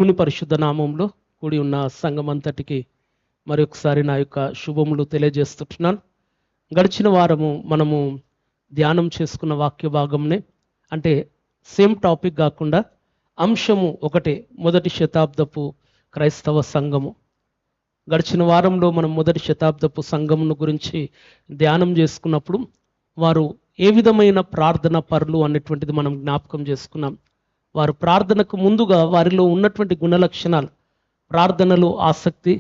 దేవుని పరిశుద్ధ నామంలో కూడి ఉన్న సంఘమంతటికి మరొకసారి నా యొక్క శుభములు తెలియజేస్తున్నాను. గడిచిన వారము మనము ధ్యానం చేసుకున్న వాక్య భాగంనే, అంటే సేమ్ టాపిక్ కాకుండా అంశము ఒకటే, మొదటి శతాబ్దపు క్రైస్తవ సంఘము. గడిచిన వారంలో మనం మొదటి శతాబ్దపు సంఘమును గురించి ధ్యానం చేసుకున్నప్పుడు వారు ఏ విధమైన ప్రార్థన పరులు అనేటువంటిది మనం జ్ఞాపకం చేసుకున్నాం. వారు ప్రార్థనకు ముందుగా వారిలో ఉన్నటువంటి గుణలక్షణాలు, ప్రార్థనలో ఆసక్తి,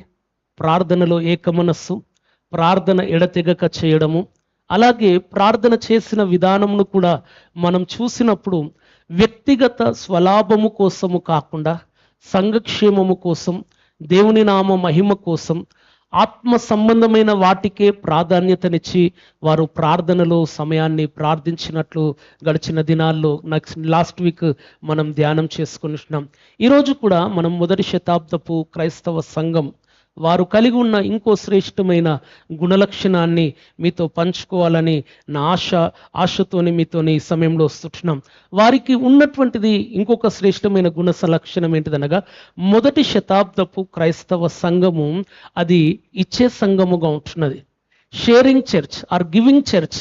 ప్రార్థనలో ఏకమనస్సు, ప్రార్థన ఎడతెగక చేయడము, అలాగే ప్రార్థన చేసిన విధానమును కూడా మనం చూసినప్పుడు వ్యక్తిగత స్వలాభము కోసము కాకుండా సంఘక్షేమము కోసం, దేవుని నామ మహిమ కోసం, ఆత్మ సంబంధమైన వాటికే ప్రాధాన్యతనిచ్చి వారు ప్రార్థనలో సమయాన్ని ప్రార్థించినట్లు గడిచిన దినాల్లో లాస్ట్ వీక్ మనం ధ్యానం చేసుకుంటున్నాం. ఈరోజు కూడా మనం మొదటి శతాబ్దపు క్రైస్తవ సంఘం వారు కలిగి ఉన్న ఇంకో శ్రేష్టమైన గుణలక్షణాన్ని మీతో పంచుకోవాలని నా ఆశతోని మీతోని ఈ సమయంలో వస్తున్నాం. వారికి ఉన్నటువంటిది ఇంకొక శ్రేష్టమైన గుణ లక్షణం ఏంటిదనగా, మొదటి శతాబ్దపు క్రైస్తవ సంఘము అది ఇచ్చే సంఘముగా ఉంటున్నది. Sharing church or giving church.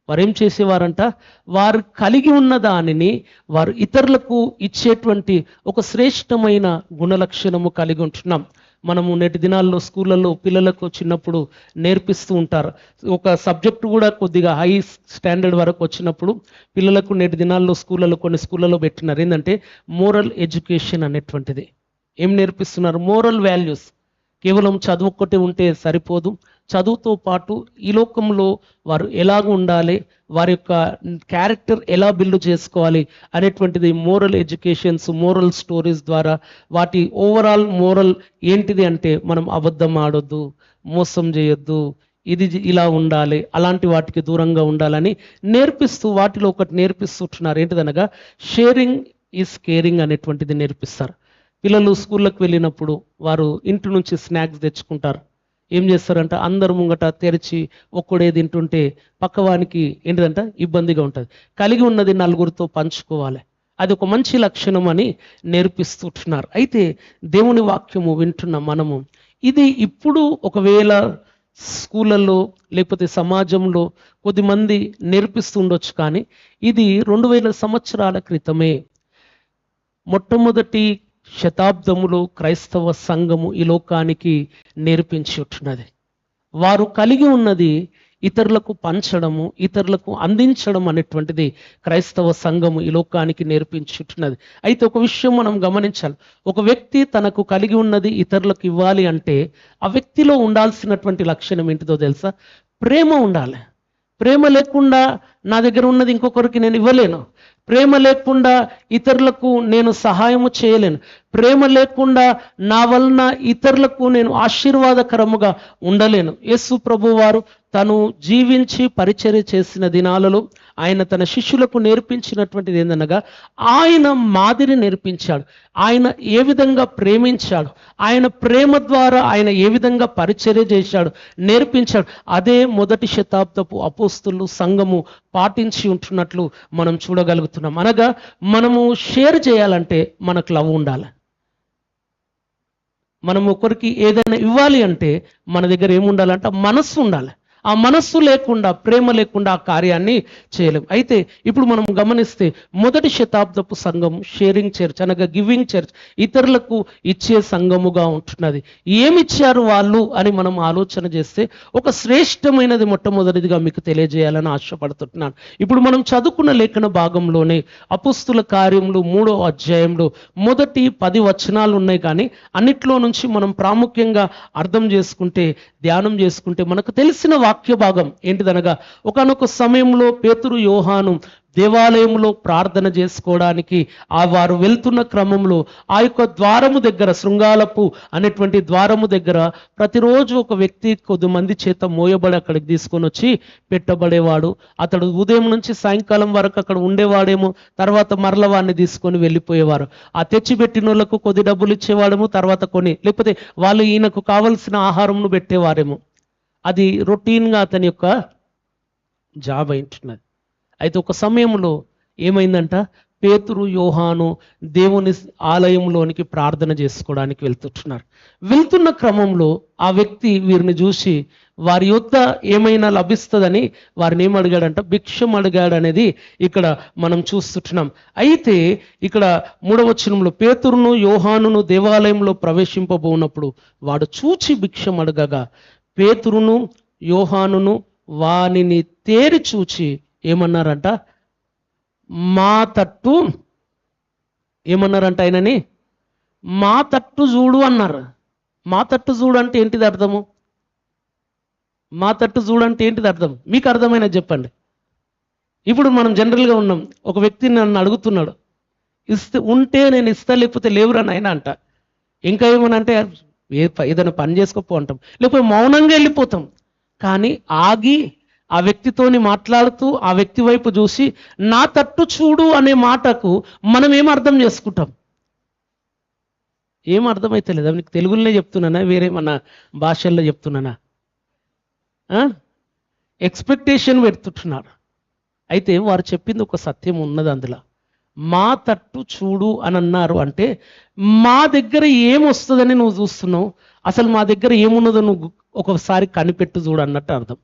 వారు ఏం చేసేవారంట, వారు కలిగి ఉన్న దానిని వారు ఇతరులకు ఇచ్చేటువంటి ఒక శ్రేష్టమైన గుణలక్షణము కలిగి ఉంటున్నాం. మనము నేటి దినాల్లో స్కూళ్ళల్లో పిల్లలకు చిన్నప్పుడు నేర్పిస్తూ ఉంటారు. ఒక సబ్జెక్టు కూడా కొద్దిగా హై స్టాండర్డ్ వరకు వచ్చినప్పుడు పిల్లలకు నేటి దినాల్లో స్కూళ్ళలో కొన్ని స్కూళ్ళలో పెట్టినారు. ఏంటంటే మోరల్ ఎడ్యుకేషన్ అనేటువంటిది. ఏం నేర్పిస్తున్నారు? Moral values. కేవలం చదువు ఒక్కటే ఉంటే సరిపోదు, చదువుతో పాటు ఈ లోకంలో వారు ఎలాగ ఉండాలి, వారి యొక్క క్యారెక్టర్ ఎలా బిల్డ్ చేసుకోవాలి అనేటువంటిది మోరల్ ఎడ్యుకేషన్స్, మోరల్ స్టోరీస్ ద్వారా వాటి ఓవరాల్ మోరల్ ఏంటిది అంటే, మనం అబద్ధం ఆడొద్దు, మోసం చేయొద్దు, ఇది ఇలా ఉండాలి, అలాంటి వాటికి దూరంగా ఉండాలని నేర్పిస్తూ వాటిలో ఒకటి నేర్పిస్తుంటున్నారు. ఏంటిదనగా షేరింగ్ ఈజ్ కేరింగ్ అనేటువంటిది నేర్పిస్తారు. పిల్లలు స్కూళ్ళకు వెళ్ళినప్పుడు వారు ఇంటి నుంచి స్నాక్స్ తెచ్చుకుంటారు. ఏం చేస్తారంట, అందరు ముంగట తెరిచి ఒక్కడే తింటుంటే పక్కవానికి ఏంటిదంట ఇబ్బందిగా ఉంటుంది. కలిగి ఉన్నది నలుగురితో పంచుకోవాలి, అది ఒక మంచి లక్షణం అని నేర్పిస్తుంటున్నారు. అయితే దేవుని వాక్యము వింటున్న మనము ఇది ఇప్పుడు ఒకవేళ స్కూళ్ళల్లో లేకపోతే సమాజంలో కొద్దిమంది నేర్పిస్తుండొచ్చు, కానీ ఇది 2000 సంవత్సరాల క్రితమే మొట్టమొదటి శతాబ్దములో క్రైస్తవ సంఘము ఈ లోకానికి నేర్పించి ఉంటున్నది. వారు కలిగి ఉన్నది ఇతరులకు పంచడము, ఇతరులకు అందించడం అనేటువంటిది క్రైస్తవ సంఘము ఈ లోకానికి నేర్పించి ఉంటున్నది. అయితే ఒక విషయం మనం గమనించాలి. ఒక వ్యక్తి తనకు కలిగి ఉన్నది ఇతరులకు ఇవ్వాలి అంటే ఆ వ్యక్తిలో ఉండాల్సినటువంటి లక్షణం ఏంటిదో తెలుసా? ప్రేమ ఉండాలి. ప్రేమ లేకుండా నా దగ్గర ఉన్నది ఇంకొకరికి నేను ఇవ్వలేను. ప్రేమ లేకుండా ఇతరులకు నేను సహాయము చేయలేను. ప్రేమ లేకుండా నా వలన ఇతరులకు నేను ఆశీర్వాదకరముగా ఉండలేను. యేసు ప్రభు వారు తను జీవించి పరిచర్య చేసిన దినాలలో ఆయన తన శిష్యులకు నేర్పించినటువంటిది ఏందనగా, ఆయన మాదిరి నేర్పించాడు. ఆయన ఏ విధంగా ప్రేమించాడు, ఆయన ప్రేమ ద్వారా ఆయన ఏ విధంగా పరిచర్య చేశాడు, నేర్పించాడు. అదే మొదటి శతాబ్దపు అపోస్తులు సంఘము పాటించి ఉంటున్నట్లు మనం చూడగలుగుతున్నాం. అనగా మనము షేర్ చేయాలంటే మనకు లవ్ ఉండాలి. మనం ఒకరికి ఏదైనా ఇవ్వాలి అంటే మన దగ్గర ఏముండాలంటే మనస్సు ఉండాలి. ఆ మనస్సు లేకుండా, ప్రేమ లేకుండా ఆ కార్యాన్ని చేయలేము. అయితే ఇప్పుడు మనం గమనిస్తే మొదటి శతాబ్దపు సంఘం షేరింగ్ చర్చ్ అనగా గివింగ్ చర్చ్, ఇతరులకు ఇచ్చే సంఘముగా ఉంటున్నది. ఏమిచ్చారు వాళ్ళు అని మనం ఆలోచన చేస్తే ఒక శ్రేష్టమైనది మొట్టమొదటిదిగా మీకు తెలియజేయాలని ఆశపడుతున్నాను. ఇప్పుడు మనం చదువుకున్న లేఖన భాగంలోనే అపోస్తుల కార్యములు 3వ అధ్యాయంలో మొదటి 10 వచనాలు ఉన్నాయి. కానీ అన్నిట్లో నుంచి మనం ప్రాముఖ్యంగా అర్థం చేసుకుంటే, ధ్యానం చేసుకుంటే మనకు తెలిసిన వాక్య భాగం ఏంటిదనగా, ఒకానొక సమయంలో పేతురు, యోహాను దేవాలయంలో ప్రార్థన చేసుకోవడానికి వారు వెళ్తున్న క్రమంలో ఆ యొక్క ద్వారము దగ్గర, శృంగాలపు అనేటువంటి ద్వారము దగ్గర ప్రతిరోజు ఒక వ్యక్తి కొద్దిమంది చేత మోయబడి అక్కడికి తీసుకొని వచ్చి పెట్టబడేవాడు. అతడు ఉదయం నుంచి సాయంకాలం వరకు అక్కడ ఉండేవాడేమో, తర్వాత మరల వాడిని తీసుకొని వెళ్ళిపోయేవారు. ఆ తెచ్చిపెట్టిన వాళ్ళకు కొద్ది డబ్బులు ఇచ్చేవాడేమో, తర్వాత కొన్ని లేకపోతే వాళ్ళు ఈయనకు కావలసిన ఆహారంను పెట్టేవారేమో. అది రొటీన్గా అతని యొక్క జాబ్ అయింటున్నది. అయితే ఒక సమయంలో ఏమైందంట, పేతురు యోహాను దేవుని ఆలయంలోనికి ప్రార్థన చేసుకోవడానికి వెళ్తున్న క్రమంలో ఆ వ్యక్తి వీరిని చూసి వారి యొద్ద ఏమైనా లభిస్తుందని వారిని ఏమడిగాడంట, భిక్షం అడిగాడు అనేది ఇక్కడ మనం చూస్తున్నాం. అయితే ఇక్కడ 3వ వచనంలో పేతురును యోహానును దేవాలయంలో ప్రవేశింపబోనప్పుడు వాడు చూచి భిక్షం అడగగా పేతురును యోహానును వానిని తేరి చూచి ఏమన్నారంట, మా తట్టు ఏమన్నారంట, ఆయనని మా తట్టు చూడు అన్నారు. మా తట్టు చూడు అంటే ఏంటిది అర్థము? మా తట్టు చూడంటే ఏంటిది అర్థం? మీకు అర్థమైనా చెప్పండి. ఇప్పుడు మనం జనరల్గా ఉన్నాం, ఒక వ్యక్తి నన్ను అడుగుతున్నాడు, ఉంటే నేను ఇస్తా, లేకపోతే లేవురా నాయన అంట. ఇంకా ఏమనంటే ఏదైనా పని చేసుకోపో అంటాం, లేకపోతే మౌనంగా వెళ్ళిపోతాం. కానీ ఆగి ఆ వ్యక్తితోని మాట్లాడుతూ ఆ వ్యక్తి వైపు చూసి నా తట్టు చూడు అనే మాటకు మనం ఏం అర్థం చేసుకుంటాం? ఏం అర్థమైతే లేదా? నీకు తెలుగులోనే చెప్తున్నానా, వేరే మన భాషల్లో చెప్తున్నానా? ఎక్స్పెక్టేషన్ పెడుతుంటున్నారు. అయితే వారు చెప్పింది ఒక సత్యం ఉన్నది అందులో. మా తట్టు చూడు అని అన్నారు అంటే మా దగ్గర ఏమొస్తుందని నువ్వు చూస్తున్నావు, అసలు మా దగ్గర ఏమున్నదో నువ్వు ఒకసారి కనిపెట్టు చూడు అన్నట్టు అర్థం.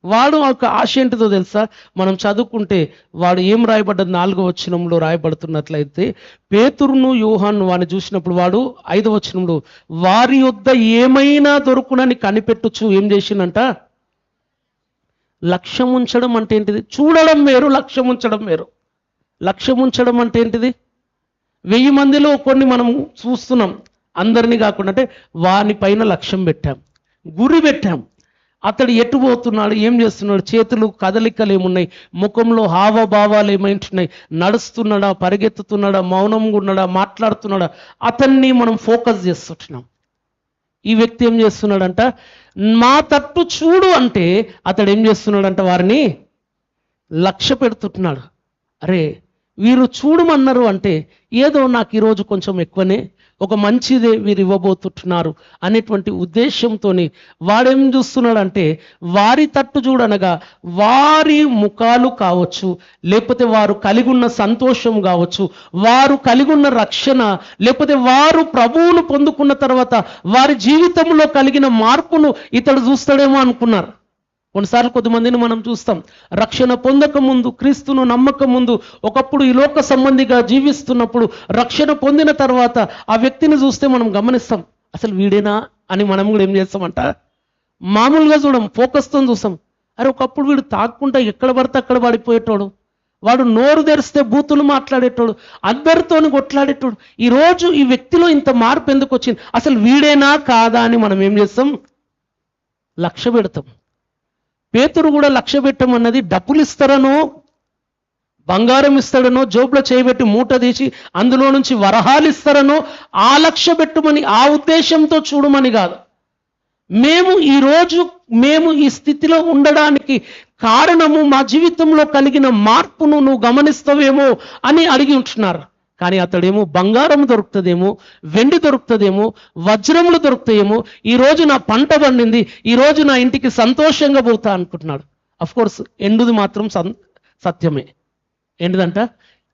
వాడు ఒక ఆశ ఏంటిదో తెలుసా? మనం చదువుకుంటే వాడు ఏం రాయబడ్డది 4వ వచనంలో రాయబడుతున్నట్లయితే పేతురును యోహాను వాడిని చూసినప్పుడు వాడు 5వ వచనంలో వారి యొద్ద ఏమైనా దొరుకునని కనిపెట్టుచు ఏం చేసిందంట, లక్ష్యం ఉంచడం అంటే ఏంటిది? చూడడం వేరు, లక్ష్యం ఉంచడం వేరు. లక్ష్యం ఉంచడం అంటే ఏంటిది? 1000 మందిలో కొన్ని మనం చూస్తున్నాం, అందరినీ కాకుండా అంటే వాని పైన లక్ష్యం పెట్టాం, గురి పెట్టాం. అతడు ఎటు పోతున్నాడు, ఏం చేస్తున్నాడు, చేతులు కదలికలు ఏమున్నాయి, ముఖంలో హావభావాలు ఏమైంటున్నాయి, నడుస్తున్నాడా, పరిగెత్తుతున్నాడా, మౌనంగా ఉన్నాడా, మాట్లాడుతున్నాడా, అతన్ని మనం ఫోకస్ చేస్తుంటున్నాం. ఈ వ్యక్తి ఏం చేస్తున్నాడంట, మా తట్టు చూడు అంటే అతడు ఏం చేస్తున్నాడంట, వారిని లక్ష్య పెడుతున్నాడు. అరే వీరు చూడమన్నారు అంటే ఏదో నాకు ఈరోజు కొంచెం ఎక్కువనే, ఒక మంచిదే వీరు ఇవ్వబోతున్నారు అనేటువంటి ఉద్దేశంతో వాడేం చూస్తున్నాడంటే వారి తట్టు చూడనగా వారి ముఖాలు కావచ్చు, లేకపోతే వారు కలిగి ఉన్న సంతోషం కావచ్చు, వారు కలిగి ఉన్న రక్షణ, లేకపోతే వారు ప్రభువును పొందుకున్న తర్వాత వారి జీవితంలో కలిగిన మార్పును ఇతడు చూస్తాడేమో అనుకున్నారు. కొన్నిసార్లు కొద్దిమందిని మనం చూస్తాం, రక్షణ పొందక ముందు, క్రీస్తును నమ్మక ముందు, ఒకప్పుడు ఈ లోక సంబంధిగా జీవిస్తున్నప్పుడు రక్షణ పొందిన తర్వాత ఆ వ్యక్తిని చూస్తే మనం గమనిస్తాం, అసలు వీడేనా అని మనం కూడా ఏం చేస్తామంట, మామూలుగా చూడం, ఫోకస్తో చూస్తాం. అరే ఒకప్పుడు వీడు తాక్కుంటా ఎక్కడ పడితే అక్కడ పడిపోయేటోడు, వాడు నోరు తెరిస్తే బూతులు మాట్లాడేటోడు, అందరితోని కొట్లాడేటోడు. ఈరోజు ఈ వ్యక్తిలో ఇంత మార్పు ఎందుకు వచ్చింది, అసలు వీడేనా కాదా అని మనం ఏం చేస్తాం, లక్ష్య పెడతాం. పేతురు కూడా లక్ష్య పెట్టమన్నది డబ్బులు ఇస్తారనో, బంగారం ఇస్తాడనో, జోబులో చేయబెట్టి మూట తీసి అందులో నుంచి వరహాలు ఇస్తారనో ఆ లక్ష్య పెట్టుమని, ఆ ఉద్దేశంతో చూడమని కాదు. మేము ఈ స్థితిలో ఉండడానికి కారణము మా జీవితంలో కలిగిన మార్పును నువ్వు గమనిస్తావేమో అని అడిగి ఉంటున్నారు. కానీ అతడేమో బంగారం దొరుకుతుందేమో, వెండి దొరుకుతుందేమో, వజ్రములు దొరుకుతాయేమో, ఈరోజు నా పంట పండింది, ఈరోజు నా ఇంటికి సంతోషంగా పోతా అనుకుంటున్నాడు. అఫ్కోర్స్ ఎండుది మాత్రం సత్యమే. ఏంటిదంట,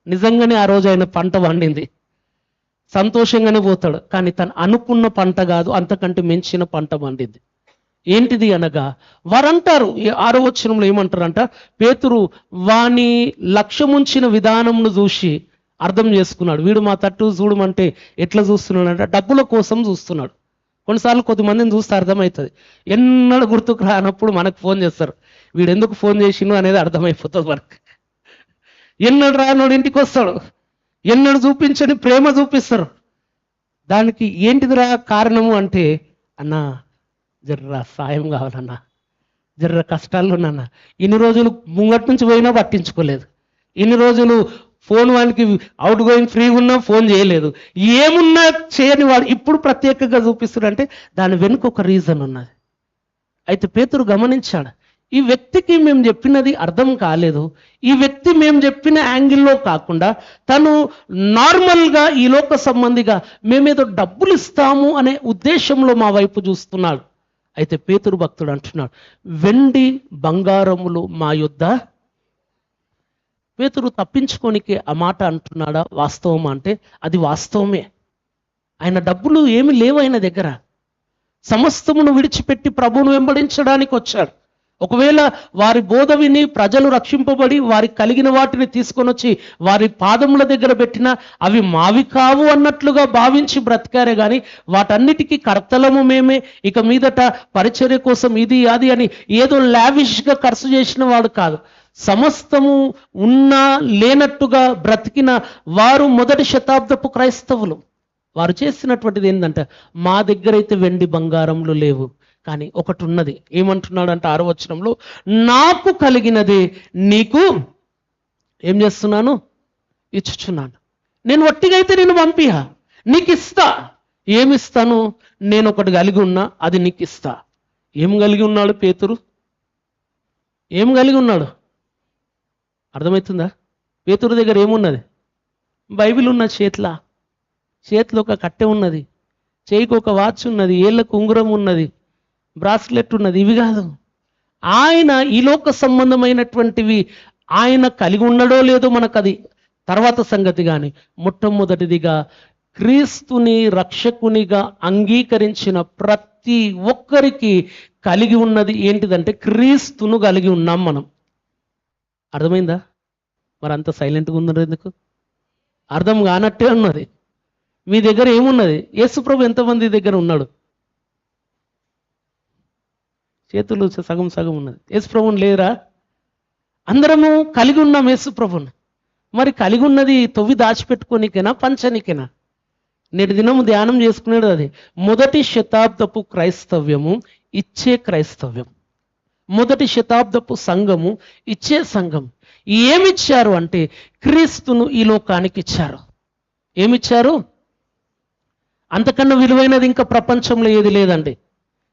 నిజంగానే ఆ రోజు ఆయన పంట పండింది, సంతోషంగానే పోతాడు. కానీ తను అనుకున్న పంట కాదు, అంతకంటే మించిన పంట పండింది. ఏంటిది అనగా వారంటారు 6వ వచనంలో ఏమంటారంట, పేతురు వాని లక్ష్యముంచిన విధానంను చూసి అర్థం చేసుకున్నాడు. వీడు మా తట్టు చూడమంటే ఎట్లా చూస్తున్నాడు అంటే డబ్బుల కోసం చూస్తున్నాడు. కొన్నిసార్లు కొద్దిమందిని చూస్తే అర్థమవుతుంది, ఎన్నడూ గుర్తుకు రానప్పుడు మనకు ఫోన్ చేస్తారు, వీడు ఎందుకు ఫోన్ చేసిండు అనేది అర్థమైపోతుంది మనకు. ఎన్నడు రానోడు ఇంటికి వస్తాడు, ఎన్నడు చూపించని ప్రేమ చూపిస్తారు. దానికి ఏంటిదిరా కారణము అంటే, అన్నా జర్ర సాయం కావాలన్నా, జర్ర కష్టాల్లో ఉన్నాన్న, ఇన్ని రోజులు ముంగటి నుంచి పోయినా పట్టించుకోలేదు, ఇన్ని రోజులు ఫోన్ వానికి అవుట్ గోయింగ్ ఫ్రీ ఉన్నా ఫోన్ చేయలేదు, ఏమున్నా చేయని వాడు ఇప్పుడు ప్రత్యేకంగా చూపిస్తున్నాడంటే దాని వెనుక ఒక రీజన్ ఉన్నది. అయితే పేతురు గమనించాడు, ఈ వ్యక్తికి మేము చెప్పినది అర్థం కాలేదు, ఈ వ్యక్తి మేము చెప్పిన యాంగిల్లో కాకుండా తను నార్మల్గా ఈ లోక సంబంధిగా మేమేదో డబ్బులు ఇస్తాము అనే ఉద్దేశంలో మా వైపు చూస్తున్నాడు. అయితే పేతురు భక్తుడు అంటున్నాడు, వెండి బంగారములు మా యొద్ద పేతురు తప్పించుకోనికి ఆ మాట అంటున్నాడా వాస్తవమా అంటే అది వాస్తవమే. ఆయన డబ్బులు ఏమి లేవు ఆయన దగ్గర. సమస్తమును విడిచిపెట్టి ప్రభువును వెంబడించడానికి వచ్చాడు. ఒకవేళ వారి బోధ విని ప్రజలు రక్షింపబడి వారికి కలిగిన వాటిని తీసుకొని వచ్చి వారి పాదముల దగ్గర పెట్టినా అవి మావి కావు అన్నట్లుగా భావించి బ్రతికారే కానీ వాటన్నిటికీ కర్తలము మేమే, ఇక మీదట పరిచర్య కోసం ఇది అది అని ఏదో లావిష్గా ఖర్చు చేసిన వాడు కాదు. సమస్తము ఉన్నా లేనట్టుగా బ్రతికిన వారు మొదటి శతాబ్దపు క్రైస్తవులు. వారు చేసినటువంటిది ఏంటంటే, మా దగ్గర అయితే వెండి బంగారములు లేవు, కానీ ఒకటి ఉన్నది. ఏమంటున్నాడంటే 6వ వచనంలో, నాకు కలిగినది నీకు ఏం చేస్తున్నాను, ఇచ్చుచున్నాను. నేను వట్టిగా అయితే నేను పంపియా, నీకు ఇస్తా. ఏమిస్తాను? నేను ఒకటి కలిగి ఉన్నా, అది నీకు ఇస్తా. ఏం కలిగి ఉన్నాడు పేతురు? ఏం కలిగి ఉన్నాడు? అర్థమవుతుందా? పేతురు దగ్గర ఏమున్నది? బైబిల్ ఉన్న చేతిలో ఒక కట్టె ఉన్నది, చేయికి ఒక వాచ్ ఉన్నది, ఏళ్ళకు ఉంగరం ఉన్నది, బ్రాస్లెట్ ఉన్నది. ఇవి కాదు. ఆయన ఈ లోక సంబంధమైనటువంటివి ఆయన కలిగి ఉన్నాడో లేదో మనకు అది తర్వాత సంగతి. కానీ మొట్టమొదటిదిగా క్రీస్తుని రక్షకునిగా అంగీకరించిన ప్రతి ఒక్కరికి కలిగి ఉన్నది ఏంటిదంటే క్రీస్తును కలిగి ఉన్నాం మనం. అర్థమైందా? మరి అంత సైలెంట్గా ఉన్నారు ఎందుకు? అర్థం కానట్టే ఉన్నది. మీ దగ్గర ఏమున్నది? యేసుప్రభు ఎంతమంది దగ్గర ఉన్నాడు? చేతులు సగం సగం ఉన్నది. యేసుప్రభుని లేరా? అందరము కలిగి ఉన్నాం యేసుప్రభుని. మరి కలిగి ఉన్నది తొవ్వి దాచిపెట్టుకోనికేనా, పంచనికేనా? నేటి దినము ధ్యానం చేసుకునేది అది. మొదటి శతాబ్దపు క్రైస్తవ్యము ఇచ్చే క్రైస్తవ్యం. మొదటి శతాబ్దపు సంఘము ఇచ్చే సంఘం. ఏమిచ్చారు అంటే క్రీస్తును ఈ లోకానికి ఇచ్చారు. ఏమిచ్చారు? అంతకన్నా విలువైనది ఇంకా ప్రపంచంలో ఏది లేదండి.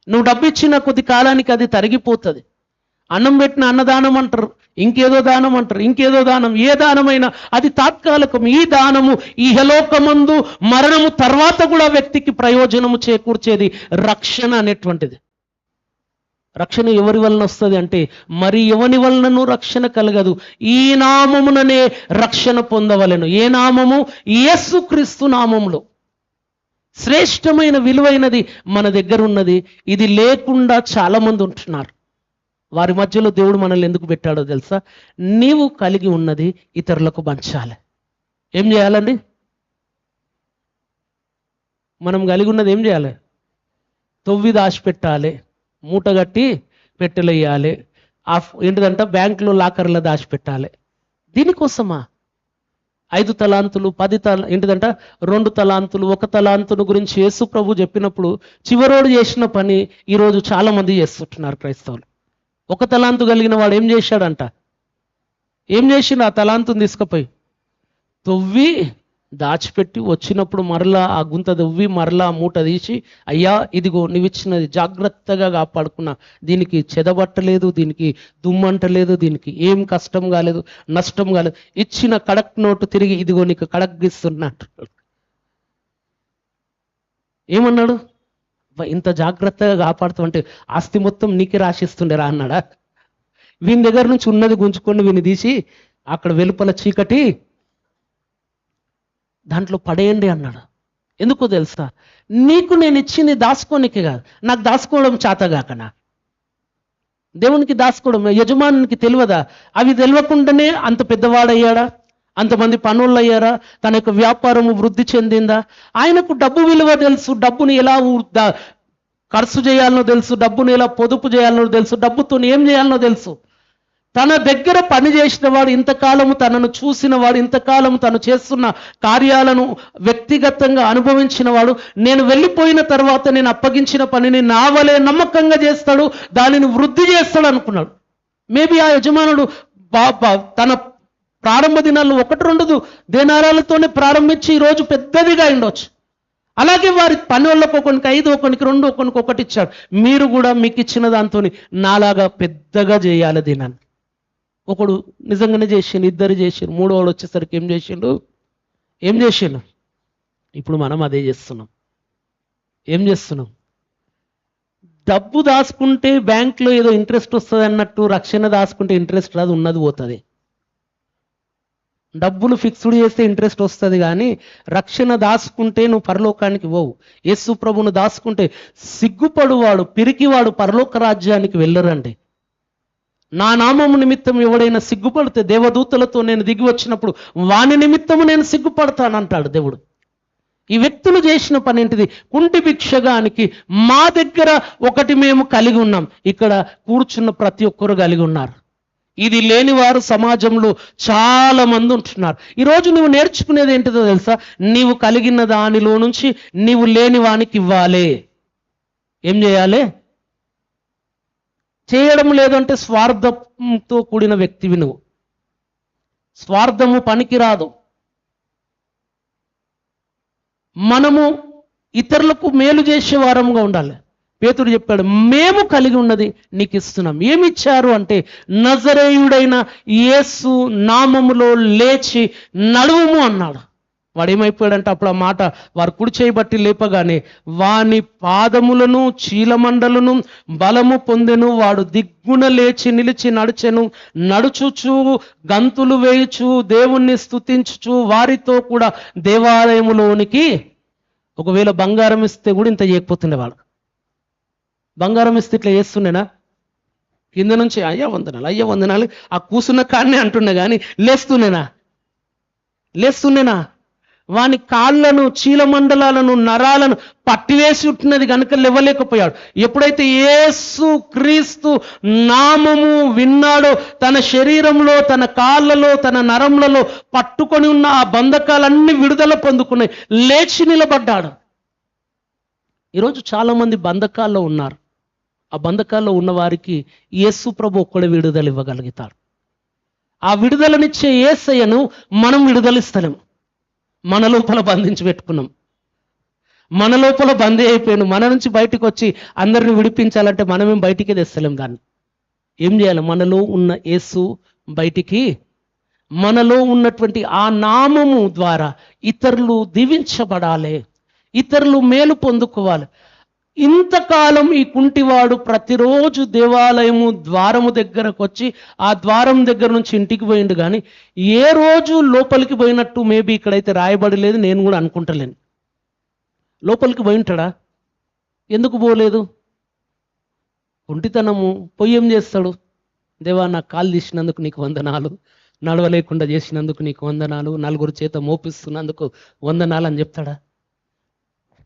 నువ్వు డబ్బు ఇచ్చిన కొద్ది కాలానికి అది తరిగిపోతుంది. అన్నం పెట్టిన అన్నదానం అంటారు, ఇంకేదో దానం అంటారు, ఇంకేదో దానం. ఏ దానమైనా అది తాత్కాలికం. ఈ దానము ఈ హలోకమందు మరణము తర్వాత కూడా వ్యక్తికి ప్రయోజనము చేకూర్చేది రక్షణ అనేటువంటిది. రక్షణ ఎవరి వలన వస్తుంది అంటే మరి ఎవని వలనను రక్షణ కలగదు. ఈ నామముననే రక్షణ పొందవలెను. ఏ నామము? యేసుక్రీస్తు నామములో. శ్రేష్టమైన విలువైనది మన దగ్గర ఉన్నది. ఇది లేకుండా చాలా మంది ఉంటున్నారు. వారి మధ్యలో దేవుడు మనల్ని ఎందుకు పెట్టాడో తెలుసా? నీవు కలిగి ఉన్నది ఇతరులకు పంచాలి. ఏం చేయాలండి? మనం కలిగి ఉన్నది ఏం చేయాలి? తొవ్వి దాచిపెట్టాలి, మూటగట్టి పెట్టెలేయాలి. ఏంటిదంట బ్యాంకులో లాకర్లో దాచిపెట్టాలి. దీనికోసమా? 5 తలాంతులు 10 ఏంటిదంట 2 తలాంతులు 1 తలాంతును గురించి యేసు ప్రభు చెప్పినప్పుడు చివరోడు చేసిన పని ఈరోజు చాలా మంది చేస్తుంటున్నారు క్రైస్తవులు. 1 తలాంతు కలిగిన వాడు ఏం చేశాడంట? ఏం చేసిండు? ఆ తలాంతుని తీసుకుపోయి తొవ్వి దాచిపెట్టి వచ్చినప్పుడు మరలా ఆ గుంత తవ్వి మరలా మూట తీసి, అయ్యా ఇదిగో నువ్విచ్చినది జాగ్రత్తగా కాపాడుకున్నా, దీనికి చెదబట్టలేదు, దీనికి దుమ్మంటలేదు, దీనికి ఏం కష్టం కాలేదు, నష్టం కాలేదు. ఇచ్చిన కడక్ నోటు తిరిగి ఇదిగో నీకు కడక్గిస్తున్నా అంటున్నాడు. ఏమన్నాడు? ఇంత జాగ్రత్తగా కాపాడుతామంటే ఆస్తి మొత్తం నీకే రాసిస్తుండేరా అన్నాడా? వీని దగ్గర నుంచి ఉన్నది గుంజుకొని వీని తీసి అక్కడ వెలుపల చీకటి దాంట్లో పడేయండి అన్నాడు. ఎందుకో తెలుసా? నీకు నేను ఇచ్చింది దాచుకోనికే కాదు, నాకు దాచుకోవడం చేతగాకనా? దేవునికి దాచుకోవడం యజమానికి తెలియదా? అవి తెలియకుండానే అంత పెద్దవాడయ్యాడా? అంతమంది పనులు అయ్యారా? తన యొక్క వ్యాపారము వృద్ధి చెందిందా? ఆయనకు డబ్బు విలువ తెలుసు, డబ్బుని ఎలా ఖర్చు చేయాలనో తెలుసు, డబ్బుని ఎలా పొదుపు చేయాలనో తెలుసు, డబ్బుతో ఏం చేయాలనో తెలుసు. తన దగ్గర పని చేసిన వాడు, ఇంతకాలము తనను చూసిన వాడు, ఇంతకాలము తను చేస్తున్న కార్యాలను వ్యక్తిగతంగా అనుభవించిన వాడు, నేను వెళ్ళిపోయిన తర్వాత నేను అప్పగించిన పనిని నా వలే నమ్మకంగా చేస్తాడు, దానిని వృద్ధి చేస్తాడు అనుకున్నాడు. మేబీ ఆ యజమానుడు తన ప్రారంభ దినాల్లో 1-2 దేనారాలతోనే ప్రారంభించి ఈరోజు పెద్దదిగా ఉండొచ్చు. అలాగే వారి పని వాళ్ళకు ఒకనికి 5, ఒకనికి 2, ఒకనికి 1 ఇచ్చాడు. మీరు కూడా మీకు ఇచ్చిన దాంతో నాలాగా పెద్దగా చేయాలి దీనాన్ని. ఒకడు నిజంగానే చేసిండు, 2 చేసిండు, 3వాడు వచ్చేసరికి ఏం చేసిండు? ఇప్పుడు మనం అదే చేస్తున్నాం. ఏం చేస్తున్నాం? డబ్బు దాచుకుంటే బ్యాంకులో ఏదో ఇంట్రెస్ట్ వస్తుంది అన్నట్టు రక్షణ దాచుకుంటే ఇంట్రెస్ట్ రాదు, ఉన్నది పోతుంది. డబ్బులు ఫిక్స్డ్ చేస్తే ఇంట్రెస్ట్ వస్తుంది, కానీ రక్షణ దాచుకుంటే నువ్వు పరలోకానికి పోవు. యేసు ప్రభువును దాచుకుంటే సిగ్గుపడువాడు, పిరికివాడు పరలోక రాజ్యానికి వెళ్ళరండి. నా నామము నిమిత్తం ఎవడైనా సిగ్గుపడితే దేవదూతలతో నేను దిగి వచ్చినప్పుడు వాని నిమిత్తము నేను సిగ్గుపడతానంటాడు దేవుడు. ఈ వ్యక్తులు చేసిన పని ఏంటిది? కుంటి భిక్షగానికి మా దగ్గర ఒకటి మేము కలిగి ఉన్నాం. ఇక్కడ కూర్చున్న ప్రతి ఒక్కరు కలిగి ఉన్నారు. ఇది లేని వారు సమాజంలో చాలా మంది ఉంటున్నారు. ఈరోజు నువ్వు నేర్చుకునేది ఏంటిదో తెలుసా? నీవు కలిగిన దానిలో నుంచి నీవు లేని వానికి ఇవ్వాలి. ఏం చేయాలి? చేయడం లేదంటే స్వార్థంతో కూడిన వ్యక్తివి నువ్వు. స్వార్థము పనికిరాదు. మనము ఇతరులకు మేలు చేసే వారంగా ఉండాలి. పేతురు చెప్పాడు, మేము కలిగి ఉన్నది నీకు ఇస్తున్నాం. ఏమి ఇచ్చారు అంటే, నజరేయుడైన యేసు నామములో లేచి నడువుము అన్నాడు. వాడు ఏమైపోయాడంటే, అప్పుడు ఆ మాట వారు కుడి చేయబట్టి లేపగానే వాని పాదములను చీలమండలను బలము పొందెను. వాడు దిగ్గున లేచి నిలిచి నడిచెను. నడుచుచు గంతులు వేయుచు దేవుణ్ణి స్తుతించుచు వారితో కూడా దేవాలయములోనికి. ఒకవేళ బంగారం ఇస్తే కూడా ఇంత చేయకపోతుండే వాడు. బంగారం ఇస్తే ఇట్లా చేస్తుండేనా? కింద నుంచి అయ్యా వందనాలు ఆ కూసున్న కాడనే అంటుండే, కానీ లేస్తుండేనా? వాని కాళ్ళను చీలమండలాలను నరాలను పట్టివేసి ఉంటున్నది కనుక లేవలేకపోయాడు. ఎప్పుడైతే యేసు క్రీస్తు నామము విన్నాడో, తన శరీరంలో, తన కాళ్ళలో, తన నరములలో పట్టుకొని ఉన్న ఆ బంధకాలన్నీ విడుదల పొందుకున్నాయి. లేచి నిలబడ్డాడు. ఈరోజు చాలామంది బంధకాల్లో ఉన్నారు. ఆ బంధకాల్లో ఉన్న వారికి యేసు ప్రభు ఒక్కడే విడుదల ఇవ్వగలుగుతాడు. ఆ విడుదలనిచ్చే యేసయ్యను మనం విడుదలిస్తలేం. మన లోపల బంధించి పెట్టుకున్నాం. మన లోపల బందీ అయిపోయాను. మన నుంచి బయటకు వచ్చి అందరిని విడిపించాలంటే మనమేం బయటికి తెస్తలేం. దాన్ని ఏం చేయాలి? మనలో ఉన్న యేసు బయటికి, మనలో ఉన్నటువంటి ఆ నామము ద్వారా ఇతరులు దీవించబడాలి, ఇతరులు మేలు పొందుకోవాలి. ఇంతకాలం ఈ కుంటివాడు ప్రతిరోజు దేవాలయము ద్వారము దగ్గరకు వచ్చి ఆ ద్వారం దగ్గర నుంచి ఇంటికి పోయిండు, కానీ ఏ రోజు లోపలికి పోయినట్టు మేబీ ఇక్కడైతే రాయబడలేదు, నేను కూడా అనుకుంటలేను. లోపలికి పోయి ఉంటాడా? ఎందుకు పోలేదు? కుంటితనము. పోయి ఏం చేస్తాడు? దేవా, నా కాలు తీసినందుకు నీకు వందనాలు, నడవలేకుండా చేసినందుకు నీకు వందనాలు, నలుగురు చేత మోపిస్తున్నందుకు వందనాలు అని చెప్తాడా?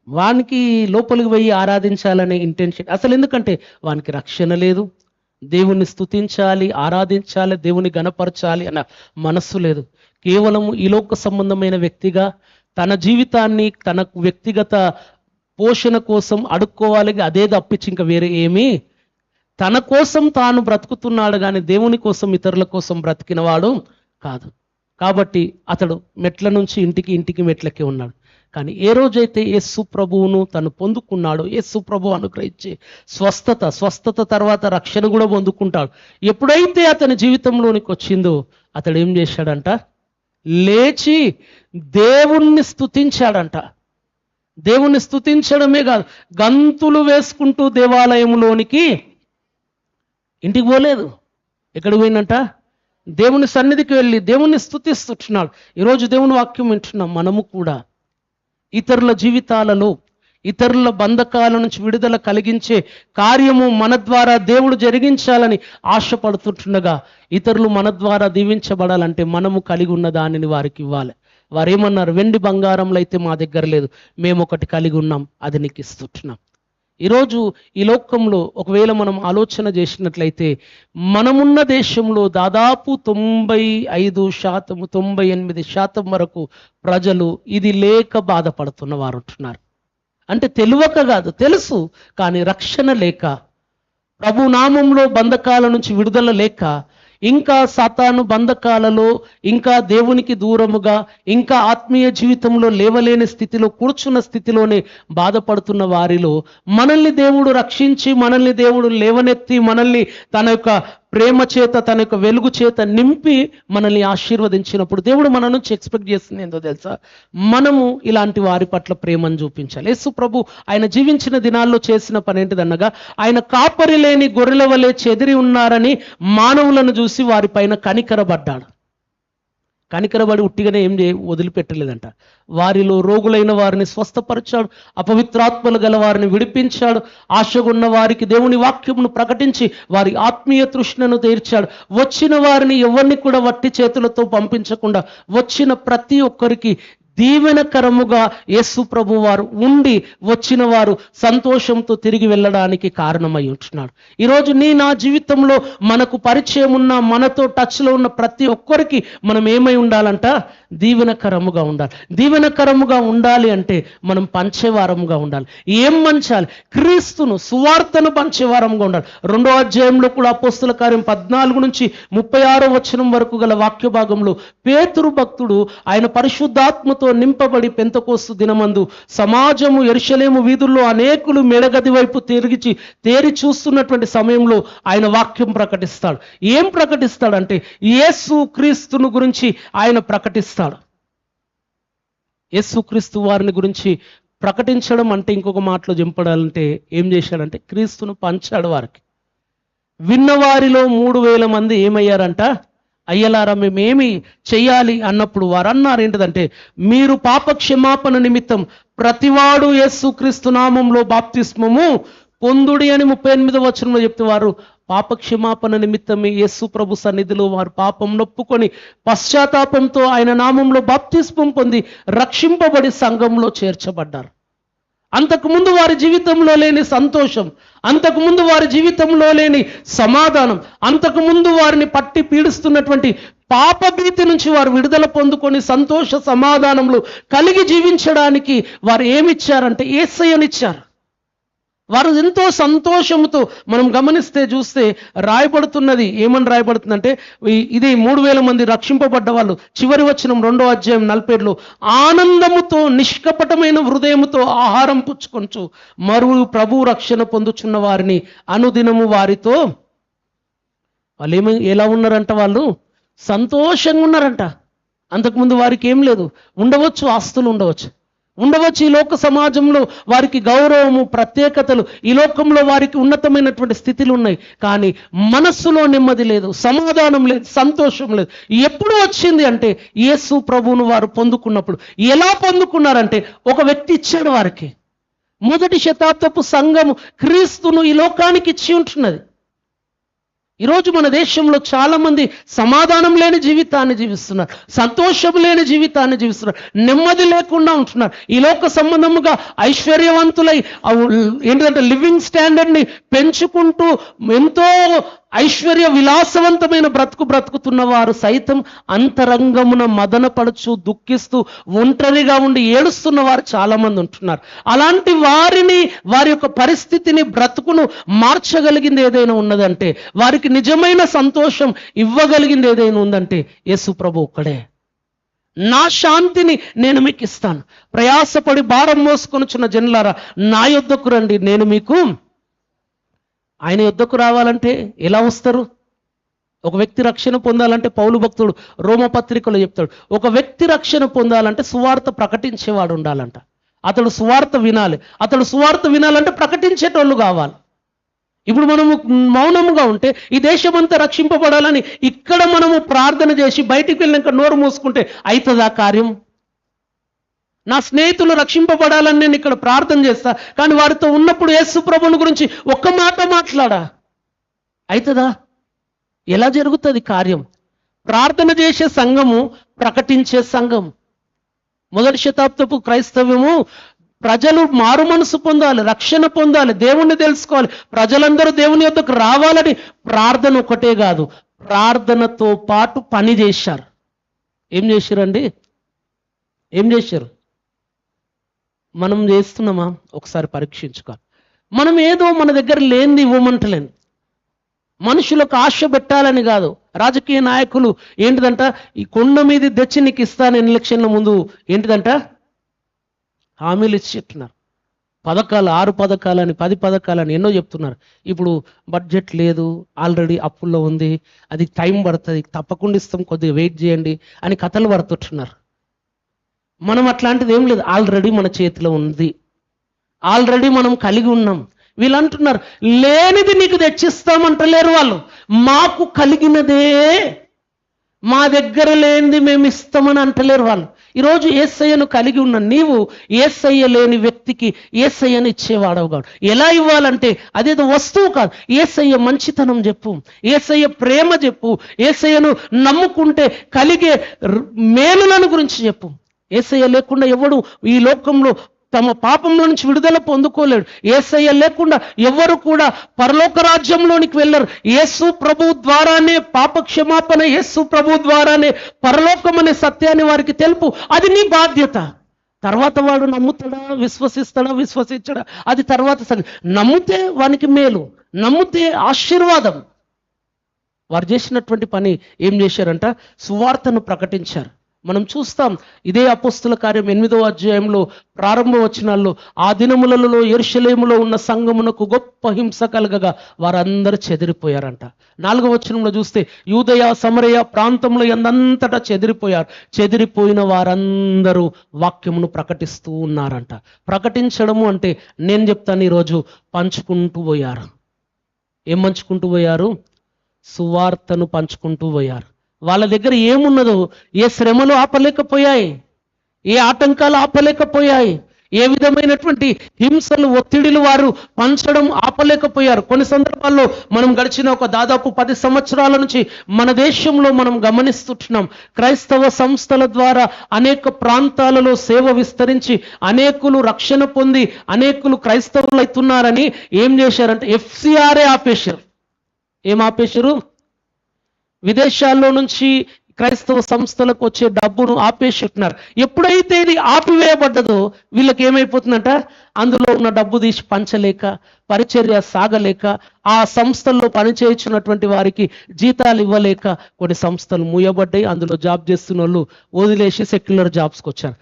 వానికి లోపలికి పోయి ఆరాధించాలనే ఇంటెన్షన్ అసలు. ఎందుకంటే వానికి రక్షణ లేదు. దేవుణ్ణి స్తుతించాలి, ఆరాధించాలి, దేవుని గణపరచాలి అన్న మనస్సు లేదు. కేవలము ఈ లోక సంబంధమైన వ్యక్తిగా తన జీవితాన్ని తన వ్యక్తిగత పోషణ కోసం అడుక్కోవాలి. అదే తప్పించి ఇంకా వేరే ఏమీ, తన కోసం తాను బ్రతుకుతున్నాడు, కానీ దేవుని కోసం ఇతరుల కోసం బ్రతికినవాడు కాదు. కాబట్టి అతడు మెట్ల నుంచి ఇంటికి మెట్లకే ఉన్నాడు. కానీ ఏ రోజైతే యేసు ప్రభువును తను పొందుకున్నాడో, యేసు ప్రభు అనుగ్రహించే స్వస్థత తర్వాత రక్షణ కూడా పొందుకుంటాడు. ఎప్పుడైతే అతని జీవితంలోనికి వచ్చిందో అతడు ఏం చేశాడంట? లేచి దేవుణ్ణి స్తుతించాడంట. దేవుణ్ణి స్తుతించడమే కాదు, గంతులు వేసుకుంటూ దేవాలయంలోనికి ఇంటికి పోలేదు. ఎక్కడికి పోయిందంట? దేవుని సన్నిధికి వెళ్ళి దేవుణ్ణి స్తుతిస్తున్నాడు. ఈరోజు దేవుని వాక్యం వింటున్నాం. మనము కూడా ఇతరుల జీవితాలలో, ఇతరుల బంధకాల నుంచి విడుదల కలిగించే కార్యము మన ద్వారా దేవుడు జరిగించాలని ఆశపడుతుండగా, ఇతరులు మన ద్వారా దీవించబడాలంటే మనము కలిగి ఉన్న దానిని వారికి ఇవ్వాలి. వారేమన్నారు? వెండి బంగారంలో అయితే మా దగ్గర లేదు, మేము ఒకటి కలిగి ఉన్నాం, అది నీకు ఇస్తున్నాం. ఈరోజు ఈ లోకంలో ఒకవేళ మనం ఆలోచన చేసినట్లయితే మనమున్న దేశంలో దాదాపు 95%, 98% వరకు ప్రజలు ఇది లేక బాధపడుతున్న వారు ఉంటున్నారు. అంటే తెలియక కాదు, తెలుసు, కానీ రక్షణ లేక, ప్రభు నామంలో బంధకాల నుంచి విడుదల లేక, ఇంకా సాతాను బంధకాలలో, ఇంకా దేవునికి దూరముగా, ఇంకా ఆత్మీయ జీవితంలో లేవలేని స్థితిలో, కూర్చున్న స్థితిలోనే బాధపడుతున్న వారిలో మనల్ని దేవుడు రక్షించి, మనల్ని దేవుడు లేవనెత్తి, మనల్ని తన యొక్క ప్రేమ చేత, తన యొక్క వెలుగు చేత నింపి మనల్ని ఆశీర్వదించినప్పుడు దేవుడు మన నుంచి ఎక్స్పెక్ట్ చేస్తుంది ఏంటో తెలుసా? మనము ఇలాంటి వారి పట్ల ప్రేమను చూపించాలి. యేసు ప్రభు ఆయన జీవించిన దినాల్లో చేసిన పని ఏంటిదన్నగా, ఆయన కాపరి లేని గొర్రెల వలె చెదిరి ఉన్నారని మానవులను చూసి వారిపైన కనికరబడ్డాడు. కనికరబడి ఉట్టిగానే వదిలిపెట్టలేదంట. వారిలో రోగులైన వారిని స్వస్థపరిచాడు, అపవిత్రాత్మలు గల వారిని విడిపించాడు, ఆశగున్న వారికి దేవుని వాక్యమును ప్రకటించి వారి ఆత్మీయ తృష్ణను తీర్చాడు. వచ్చిన వారిని ఎవరిని కూడా వట్టి చేతులతో పంపించకుండా వచ్చిన ప్రతి ఒక్కరికి దీవెనకరముగా యేసు ప్రభు వారు ఉండి వచ్చిన వారు సంతోషంతో తిరిగి వెళ్ళడానికి కారణమై ఉంటున్నాడు. ఈరోజు నా జీవితంలో మనకు పరిచయం ఉన్న, మనతో టచ్లో ఉన్న ప్రతి ఒక్కరికి మనం ఏమై ఉండాలంట? దీవెనకరముగా ఉండాలి. దీవెనకరముగా ఉండాలి అంటే మనం పంచేవారముగా ఉండాలి. ఏం పంచాలి? క్రీస్తును, సువార్తను పంచేవారముగా ఉండాలి. 2వ అధ్యాయంలో కూడా అపోస్తల కార్యం 14 నుంచి 36వ వచనం వరకు గల వాక్య భాగంలో పేతురు భక్తుడు ఆయన పరిశుద్ధాత్మతో నింపబడి పెంతెకోస్తు దినమందు సమాజము యెరూషలేము వీధుల్లో అనేకులు మెడగది వైపు తేరి చూస్తున్నటువంటి సమయంలో ఆయన వాక్యం ప్రకటిస్తాడు. ఏం ప్రకటిస్తాడంటే యేసు క్రీస్తును గురించి ఆయన ప్రకటిస్తాడు. యేసు క్రీస్తు వారిని గురించి ప్రకటించడం అంటే ఇంకొక మాటలో చెప్పాలంటే ఏం చేశాడంటే క్రీస్తును పంచాడు వారికి. విన్నవారిలో 3000 మంది ఏమయ్యారంట? అయ్యలారా మేమేమి చెయ్యాలి అన్నప్పుడు వారు అన్నారు ఏంటిదంటే, మీరు పాప క్షమాపణ నిమిత్తం ప్రతివాడు యేసు క్రీస్తు నామంలో బాప్తిస్మము పొందుడి అని 38వ వచనంలో చెప్తే వారు పాప క్షమాపణ నిమిత్తమే యేసు ప్రభు సన్నిధిలో వారు పాపం నొప్పుకొని పశ్చాత్తాపంతో ఆయన నామంలో బాప్తిస్మం పొంది రక్షింపబడి సంఘంలో చేర్చబడ్డారు. అంతకుముందు వారి జీవితంలో లేని సంతోషం, అంతకుముందు వారి జీవితంలో లేని సమాధానం, అంతకుముందు వారిని పట్టి పీడిస్తున్నటువంటి పాపభీతి నుంచి వారు విడుదల పొందుకొని సంతోష సమాధానములు కలిగి జీవించడానికి వారు ఏమిచ్చారంటే యేసయ్యనిచ్చారు. వారు ఎంతో సంతోషంతో మనం గమనిస్తే చూస్తే రాయబడుతున్నది ఏమని రాయబడుతుందంటే, ఇది 3000 మంది రక్షింపబడ్డ వాళ్ళు. చివరి వచనం 2వ అధ్యాయం 47లో ఆనందముతో నిష్కపటమైన హృదయముతో ఆహారం పుచ్చుకొంచు మరువు ప్రభు రక్షణ పొందుచున్న వారిని అనుదినము వారితో. వాళ్ళు ఎలా ఉన్నారంట? వాళ్ళు సంతోషంగా ఉన్నారంట. అంతకుముందు వారికి ఏం లేదు. ఉండవచ్చు, ఆస్తులు ఉండవచ్చు, ఈ లోక సమాజంలో వారికి గౌరవము, ప్రత్యేకతలు, ఈ లోకంలో వారికి ఉన్నతమైనటువంటి స్థితిలు ఉన్నాయి. కానీ మనస్సులో నెమ్మది లేదు, సమాధానం లేదు, సంతోషం లేదు. ఎప్పుడు వచ్చింది అంటే యేసు ప్రభువును వారు పొందుకున్నప్పుడు. ఎలా పొందుకున్నారంటే ఒక వ్యక్తి ఇచ్చాడు వారికి. 1వ శతాబ్దపు సంఘము క్రీస్తును ఈ లోకానికి ఇచ్చి ఉంటున్నది. ఈరోజు మన దేశంలో చాలా మంది సమాధానం లేని జీవితాన్ని జీవిస్తున్నారు, సంతోషం లేని జీవితాన్ని జీవిస్తున్నారు, నెమ్మది లేకుండా ఉంటున్నారు. ఈ లోక సంబంధముగా ఐశ్వర్యవంతులై ఏంటంటే లివింగ్ స్టాండర్డ్ని పెంచుకుంటూ ఎంతో ఐశ్వర్య విలాసవంతమైన బ్రతుకుతున్న వారు సైతం అంతరంగమున మదనపడుచు దుఃఖిస్తూ ఒంటరిగా ఉండి ఏడుస్తున్న వారు చాలా మంది ఉంటున్నారు. అలాంటి వారిని, వారి యొక్క పరిస్థితిని, బ్రతుకును మార్చగలిగింది ఏదైనా ఉన్నదంటే, వారికి నిజమైన సంతోషం ఇవ్వగలిగింది ఏదైనా ఉందంటే యేసు ప్రభు ఒక్కడే. నా శాంతిని నేను మీకు ఇస్తాను, ప్రయాసపడి భారం మోసుకొనుచున్న జనులారా నా యొద్దకు రండి, నేను మీకు. ఆయన యొద్దకు రావాలంటే ఎలా వస్తారు? ఒక వ్యక్తి రక్షణ పొందాలంటే పౌలు భక్తుడు రోమపత్రికలో చెప్తాడు, ఒక వ్యక్తి రక్షణ పొందాలంటే సువార్త ప్రకటించేవాడు ఉండాలంట. అతడు సువార్త వినాలి. అతడు సువార్త వినాలంటే ప్రకటించేటోళ్ళు కావాలి. ఇప్పుడు మనము మౌనముగా ఉంటే ఈ దేశమంతా రక్షింపబడాలని ఇక్కడ మనము ప్రార్థన చేసి బయటికి వెళ్ళాక నోరు మూసుకుంటే అవుతుందా కార్యం? నా స్నేహితులు రక్షింపబడాలని నేను ఇక్కడ ప్రార్థన చేస్తా, కానీ వారితో ఉన్నప్పుడు యేసు ప్రభువుని గురించి ఒక్క మాట మాట్లాడా, అవుతుందా? ఎలా జరుగుతుంది కార్యం? ప్రార్థన చేసే సంఘము, ప్రకటించే సంఘం. 1వ శతాబ్దపు క్రైస్తవ్యము ప్రజలు మారు మనసు పొందాలి, రక్షణ పొందాలి, దేవుణ్ణి తెలుసుకోవాలి, ప్రజలందరూ దేవుని యొద్దకు రావాలని ప్రార్థన ఒకటే కాదు, ప్రార్థనతో పాటు పని చేశారు. ఏం చేశారండి? ఏం చేశారు? మనం చేస్తున్నామా? ఒకసారి పరీక్షించుకోవాలి. మనం ఏదో మన దగ్గర లేనిది ఇవ్వమంటలేను. మనుషులకు ఆశ పెట్టాలని కాదు. రాజకీయ నాయకులు ఏంటిదంట, ఈ కొండ మీద తెచ్చి నీకు ఇస్తాను ఎలక్షన్ల ముందు ఏంటిదంట హామీలు ఇచ్చి చెప్తున్నారు. పథకాలు, 6 పథకాలని, 10 పథకాలని ఎన్నో చెప్తున్నారు. ఇప్పుడు బడ్జెట్ లేదు, ఆల్రెడీ అప్పుల్లో ఉంది, అది టైం పడుతుంది, తప్పకుండా ఇస్తాం, కొద్దిగా వెయిట్ చేయండి అని కథలు పడుతుంటున్నారు. మనం అట్లాంటిది ఏం లేదు, ఆల్రెడీ మన చేతిలో ఉంది, ఆల్రెడీ మనం కలిగి ఉన్నాం. వీళ్ళు అంటున్నారు లేనిది నీకు తెచ్చిస్తామంటలేరు వాళ్ళు, మాకు కలిగినదే మా దగ్గర లేనిది మేము ఇస్తామని అంటలేరు వాళ్ళు. ఈరోజు యేసయ్యను కలిగి ఉన్న నీవు యేసయ్య లేని వ్యక్తికి యేసయ్యను ఇచ్చేవాడవు కాదు. ఎలా ఇవ్వాలంటే అదేదో వస్తువు కాదు, యేసయ్య మంచితనం చెప్పు, యేసయ్య ప్రేమ చెప్పు, యేసయ్యను నమ్ముకుంటే కలిగే మేలులను గురించి చెప్పు. యేసయ్య లేకుండా ఎవడు ఈ లోకంలో తమ పాపంలో నుంచి విడుదల పొందుకోలేడు. యేసయ్య లేకుండా ఎవరు కూడా పరలోక రాజ్యంలోనికి వెళ్ళరు. యేసు ప్రభు ద్వారానే పాప క్షమాపణ, యేసు ప్రభు ద్వారానే పరలోకం అనే సత్యాన్ని వారికి తెలుపు. అది నీ బాధ్యత. తర్వాత వాడు నమ్ముతాడా, విశ్వసించడా అది తర్వాత సంగతి. నమ్మితే వానికి మేలు, నమ్మితే ఆశీర్వాదం. వారు చేసినటువంటి పని ఏం చేశారంట? సువార్తను ప్రకటించారు. మనం చూస్తాం ఇదే అపోస్తుల కార్యం 8వ అధ్యాయంలో ప్రారంభ వచనాల్లో, ఆ దినములలో యెరూషలేములో ఉన్న సంఘమునకు గొప్ప హింస కలగగా వారందరూ చెదిరిపోయారంట. 4వ వచనంలో చూస్తే యూదయ సమరయ ప్రాంతంలో ఎందంతటా చెదిరిపోయారు. చెదిరిపోయిన వారందరూ వాక్యమును ప్రకటిస్తూ ఉన్నారంట. ప్రకటించడము అంటే నేను చెప్తాను, ఈరోజు పంచుకుంటూ పోయారు. ఏం పంచుకుంటూ పోయారు? సువార్తను పంచుకుంటూ పోయారు. వాళ్ళ దగ్గర ఏమున్నదో ఏ శ్రమలు ఆపలేకపోయాయి, ఏ ఆటంకాలు ఆపలేకపోయాయి, ఏ విధమైనటువంటి హింసలు ఒత్తిడిలు వారు పంచడం ఆపలేకపోయారు. కొన్ని సందర్భాల్లో మనం గడిచిన ఒక దాదాపు 10 సంవత్సరాల నుంచి మన దేశంలో మనం గమనిస్తున్నాం. క్రైస్తవ సంస్థల ద్వారా అనేక ప్రాంతాలలో సేవ విస్తరించి అనేకులు రక్షణ పొంది అనేకులు క్రైస్తవులు అవుతున్నారని ఏం చేశారంటే FCRA ఆపేశారు. ఏం ఆపేశారు? విదేశాల్లో నుంచి క్రైస్తవ సంస్థలకు వచ్చే డబ్బును ఆపేసిట్టున్నారు. ఎప్పుడైతే ఇది ఆపివేయబడ్డదో వీళ్ళకి ఏమైపోతుందంట? అందులో ఉన్న డబ్బు తీసి పంచలేక, పరిచర్య సాగలేక, ఆ సంస్థల్లో పనిచేయించినటువంటి వారికి జీతాలు ఇవ్వలేక కొన్ని సంస్థలు మూయబడ్డాయి. అందులో జాబ్ చేస్తున్న వాళ్ళు వదిలేసి సెక్యులర్ జాబ్స్కి వచ్చారు.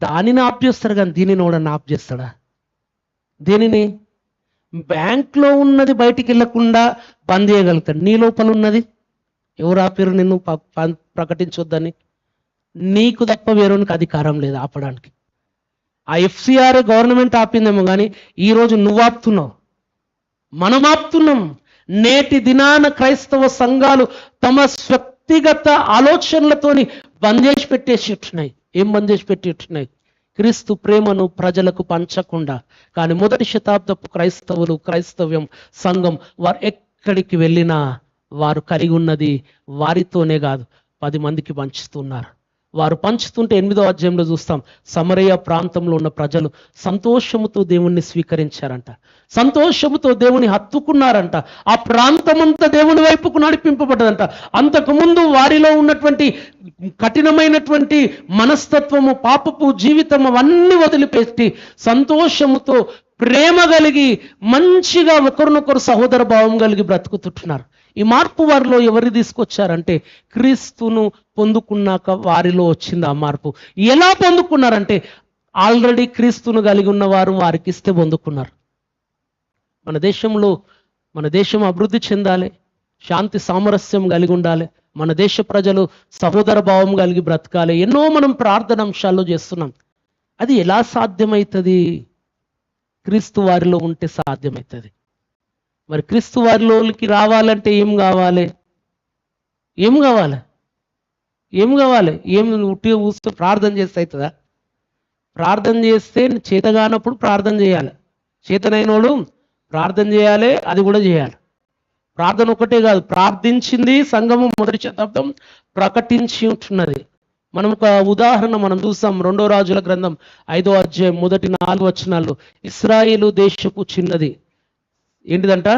దానిని ఆప్ చేస్తారు, కానీ దీనిని కూడా ఆప్ చేస్తాడా? దేనిని? బ్యాంక్లో ఉన్నది బయటికి వెళ్ళకుండా బంద్ చేయగలుగుతాడు. నీ లోపల ఉన్నది ఎవరు ఆపారు నిన్ను ప్రకటించొద్దని? నీకు తప్ప వేరొనికి అధికారం లేదు ఆపడానికి. ఆ FCRA గవర్నమెంట్ ఆపిందేమో కానీ ఈరోజు నువ్వు ఆపుతున్నావు, మనం ఆపుతున్నాం. నేటి దినాన క్రైస్తవ సంఘాలు తమ వ్యక్తిగత ఆలోచనలతోని బంద్ చేసి పెట్టేసిట్టున్నాయి. ఏం బంద్ చేసి పెట్టిట్టున్నాయి? క్రీస్తు ప్రేమను ప్రజలకు పంచకుండా. కానీ మొదటి శతాబ్దపు క్రైస్తవులు, క్రైస్తవ్యం సంఘం వారు ఎక్కడికి వెళ్ళినా వారు కలిగి ఉన్నది వారితోనే కాదు 10 మందికి పంచుతున్నారు. వారు పంచుతుంటే 8వ అధ్యాయంలో చూస్తాం, సమరయ ప్రాంతంలో ఉన్న ప్రజలు సంతోషముతో దేవుణ్ణి స్వీకరించారంట, సంతోషముతో దేవుని హత్తుకున్నారంట. ఆ ప్రాంతమంతా దేవుని వైపుకు నడిపింపబడ్డదంట. అంతకుముందు వారిలో ఉన్నటువంటి కఠినమైనటువంటి మనస్తత్వము, పాపపు జీవితం అవన్నీ వదిలిపెట్టి సంతోషముతో ప్రేమ కలిగి మంచిగా ఒకరినొకరు సహోదర భావం కలిగి బ్రతుకుతుంటున్నారు. ఈ మార్పు వారిలో ఎవరు తీసుకొచ్చారంటే క్రీస్తును పొందుకున్నాక వారిలో వచ్చింది ఆ మార్పు. ఎలా పొందుకున్నారంటే ఆల్రెడీ క్రీస్తును కలిగి ఉన్నవారు వారికి ఇస్తే పొందుకున్నారు. మన దేశం అభివృద్ధి చెందాలి, శాంతి సామరస్యం కలిగి ఉండాలి, మన దేశ ప్రజలు సహోదర భావం కలిగి బ్రతకాలి. ఎన్నో మనం ప్రార్థన అంశాల్లో చేస్తున్నాం. అది ఎలా సాధ్యమవుతుంది? క్రీస్తు వారిలో ఉంటే సాధ్యమవుతుంది. మరి క్రీస్తు వారిలోకి రావాలంటే ఏం కావాలి? ఏం కావాలి? ఉట్టిగా కూర్చొని ప్రార్థన చేస్తే అవుతుందా? ప్రార్థన చేస్తే చేతగానప్పుడు ప్రార్థన చేయాలి, చేతనైనోడు ప్రార్థన చేయాలి, అది కూడా చేయాలి. ప్రార్థన ఒకటే కాదు, ప్రార్థించింది సంఘము మొదటి శతాబ్దం ప్రకటించి ఉంటున్నది. మనం ఒక ఉదాహరణ మనం చూస్తాం. 2వ రాజుల గ్రంథం 5వ అధ్యాయం మొదటి 4 వచనాల్లో ఇశ్రాయేలు దేశపు చిన్నది ఏంటిదంట?